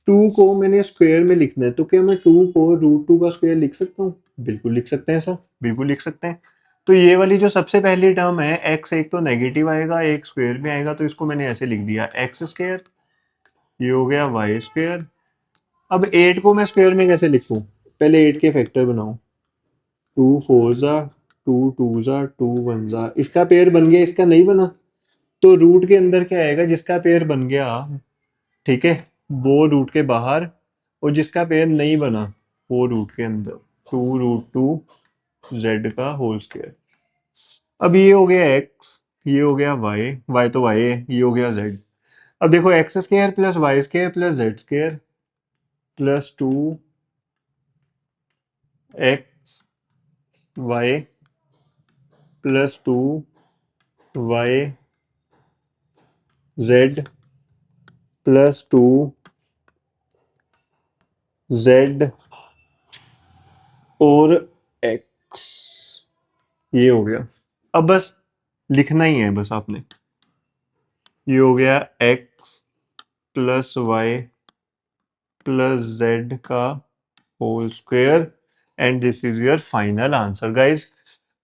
2 को मैंने स्क्वायर में लिखना है, तो क्या मैं 2 को √2 का स्क्वायर लिख सकता हूँ? बिल्कुल लिख सकते हैं सर, बिल्कुल लिख सकते हैं। तो ये वाली जो सबसे पहली टर्म है x, एक तो नेगेटिव आएगा, एक स्क्वायर में आएगा, तो इसको मैंने ऐसे लिख दिया x स्क्वायर, ये हो गया y स्क्वायर। अब 8 को मैं स्क्वायर में कैसे लिखूं? पहले 8 के फैक्टर बनाओ, 2 4 जा, 2 2 जा, 2 1 जा, इसका पेयर बन गया, इसका नहीं बना, तो रूट के अंदर क्या आएगा? जिसका पेयर बन गया, ठीक है, वो रूट के बाहर, और जिसका पेयर नहीं बना वो रूट के अंदर, 2 √2 z का होल स्क्वायर। अब ये हो गया x, ये हो गया y, y तो y है, ये हो गया z। अब देखो, x square plus y square plus z square plus 2x y plus 2y z plus 2z और x, ये हो गया। अब बस लिखना ही है बस आपने, ये हो गया x plus y plus z का whole square, and this is your final answer. Guys,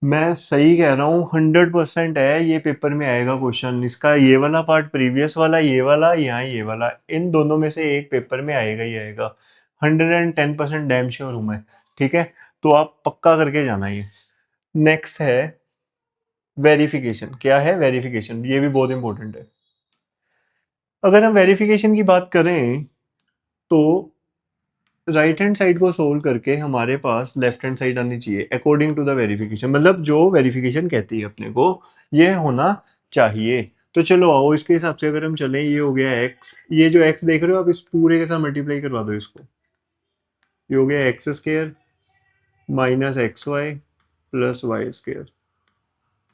मैं सही कह रहा हूँ, 100% है, ये पेपर में आएगा क्वेश्चन इसका, ये वाला पार्ट, प्रीवियस वाला, ये वाला, यहाँ ये वाला, इन दोनों में से एक पेपर में आएगा ही आएगा, 110% डैम श्योर हूँ मैं। ठीक है, तो आप पक्का करके जाना ये। नेक्स्ट है वेरिफिकेशन। क्या है? वेरिफिकेशन, ये भी बहुत इंपॉर्टेंट है। अगर हम वेरिफिकेशन की बात करें तो राइट हैंड साइड को सोल्व करके हमारे पास लेफ्ट हैंड साइड आनी चाहिए अकॉर्डिंग टू द वेरिफिकेशन, मतलब जो वेरिफिकेशन कहती है अपने को, ये होना चाहिए। तो चलो आओ, इसके हिसाब से अगर हम चलें, ये हो गया x, ये जो x देख रहे हो आप, इस पूरे के साथ मल्टीप्लाई करवा दो इसको, ये हो गया x square minus x y plus y square,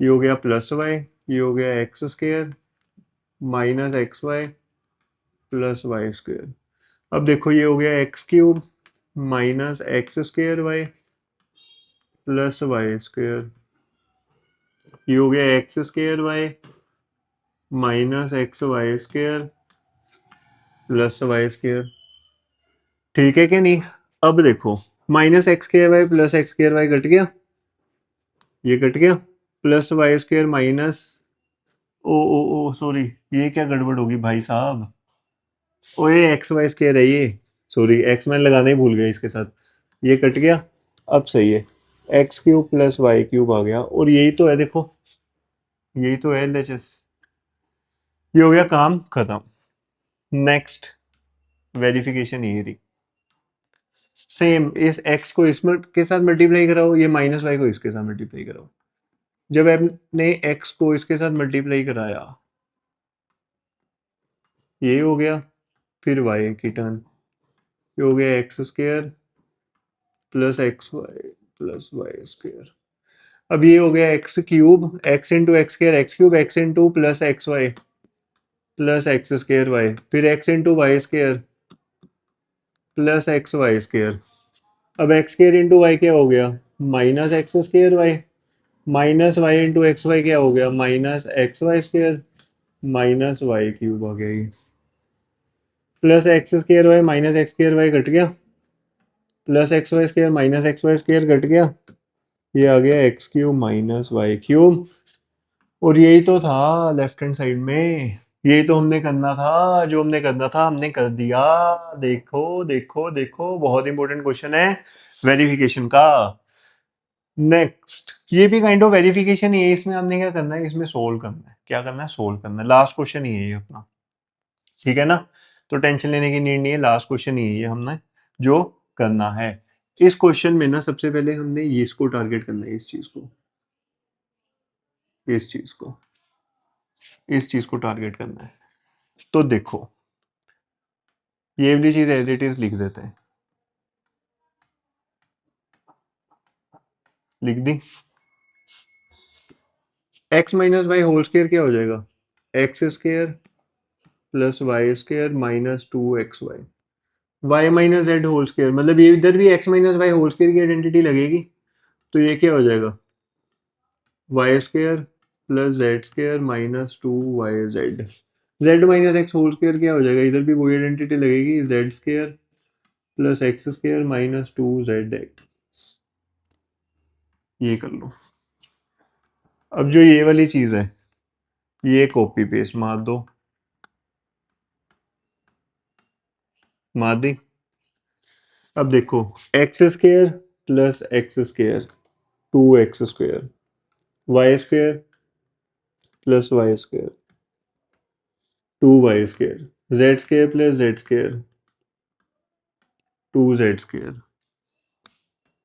ये हो गया प्लस वाई, ये हो गया x square minus x y plus y square. अब देखो, ये हो गया x cube minus x square y plus y square, ये हो गया x square y minus x y square plus y square. ठीक है कि नहीं? अब देखो, minus x square y plus x square y cut गया, ये कट गया, प्लस वाई स्क्वायर माइनस, ओ ओ ओ सॉरी, ये क्या गड़बड़ होगी भाई साहब, ओए एक्स वाई स्क्वायर है ये, सॉरी, एक्स मैंने लगाना ही भूल गया इसके साथ, ये कट गया। अब सही है, x cube plus y cube आ गया, और यही तो है, देखो यही तो है एलएचएस। ये हो गया, काम खत्म। नेक्स्ट वेरिफिकेशन ये रही, सेम इस x को इसमें के साथ मल्टीप्लाई कराओ, ये माइनस वाई को इसके साथ मल्टीप्लाई कराओ। जब आपने x को इसके साथ मल्टीप्लाई कराया, ये हो गया, फिर y की टर्न, ये हो गया x square plus y square. अब ये हो गया x cube, x into x square x cube, x into plus x y plus x square y, फिर x into y square plus x y square. अब x square into y क्या हो गया? Minus x square y, minus y into x y क्या हो गया? Minus x y square minus y cube आ गया ये, plus x square y minus x square y cut गया, plus x y square minus x y square cut गया, ये आ गया x cube minus y cube. और यही तो था लेफ्ट हैंड साइड में, यही तो हमने करना था, जो हमने करना था हमने कर दिया। देखो देखो देखो, बहुत इंपॉर्टेंट क्वेश्चन है वेरिफिकेशन का। नेक्स्ट, ये भी काइंड ऑफ वेरिफिकेशन ही है, इसमें हमने क्या करना है, इसमें सोल्व करना है, क्या करना है, सोल्व करना है। लास्ट क्वेश्चन ही है ये अपना, ठीक है ना? तो टेंशन लेने की नीड नहीं है, लास्ट क्वेश्चन ही है ये हमने जो करना है। इस क्वेश्चन में ना सबसे पहले हमने ये इसको टारगेट करना है, इस चीज को, इस चीज को, इस चीज को टारगेट करना है। तो देखो ये वाली चीज एज इट इज लिख देते हैं, लिख दी। X minus y whole square क्या हो जाएगा, x square plus y square minus 2xy, y minus z whole square, मतलब ये इधर भी x minus y whole square की आइडेंटिटी लगेगी, तो ये क्या हो जाएगा, y square plus z square minus 2yz, z minus x whole square क्या हो जाएगा, इधर भी वही आइडेंटिटी लगेगी, z square plus x square minus 2zx। ये कर लो। अब जो ये वाली चीज है ये कॉपी पेस्ट मार दो, मार दी। अब देखो x square plus x square 2x square, y square plus y square 2y square, z square plus z square 2z square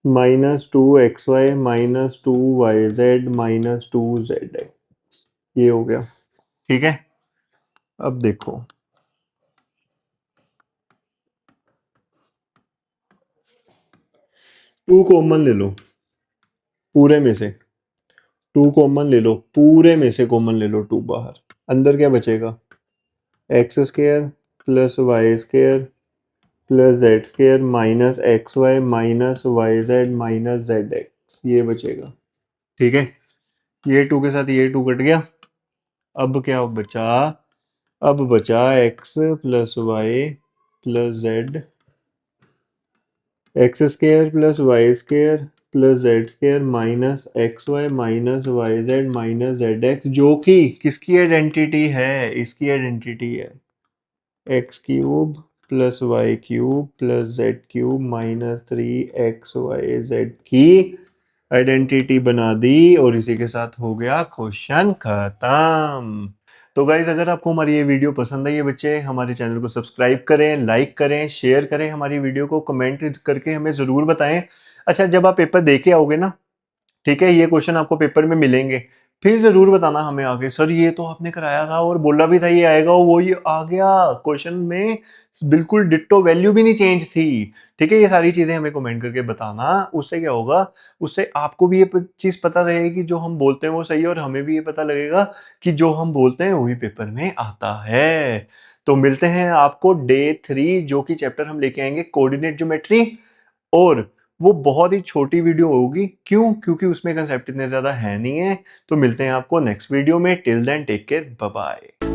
minus 2xy minus 2yz minus 2zx। ये हो गया, ठीक है। अब देखो 2 कॉमन ले लो पूरे में से, 2 कॉमन ले लो पूरे में से, कॉमन ले लो 2 बाहर, अंदर क्या बचेगा, x square plus y square plus z square minus x y minus y z minus z x, ये बचेगा, ठीक है। ये 2 के साथ ये 2 कट गया। अब क्या बचा, अब बचा x plus y plus z, x square plus y square plus z square minus x y minus y z minus z x, जो कि किसकी आइडेंटिटी है, इसकी आइडेंटिटी है, x cube plus y cube plus z cube minus 3xyz की identity बना दी, और इसी के साथ हो गया क्वेश्चन खत्म। तो गाइज अगर आपको हमारी ये वीडियो पसंद आई है बच्चे, हमारे चैनल को सब्सक्राइब करें, लाइक करें, शेयर करें, हमारी वीडियो को कमेंट करके हमें ज़रूर बताएं। अच्छा जब आप पेपर दे के आओगे ना, ठीक है, ये क्वेश्चन आपको पेपर में मिलेंगे, फिर जरूर बताना हमें आगे, सर ये तो आपने कराया था और बोला भी था ये आएगा, वो ये आ गया क्वेश्चन में, बिल्कुल डिट्टो, वैल्यू भी नहीं चेंज थी। ठीक है, ये सारी चीजें हमें कमेंट करके बताना, उससे क्या होगा, उससे आपको भी ये चीज पता रहेगी जो हम बोलते हैं वो सही है, और हमें भी ये पता लगेगा कि जो हम बोलते हैं वही पेपर में आता है। तो मिलते हैं आपको डे 3, जो कि चैप्टर हम लेके आएंगे कोऑर्डिनेट ज्योमेट्री, और वो बहुत ही छोटी वीडियो होगी, क्यों, क्योंकि उसमें कंसेप्ट इतने ज्यादा है नहीं है। तो मिलते हैं आपको नेक्स्ट वीडियो में, till then take care, bye bye.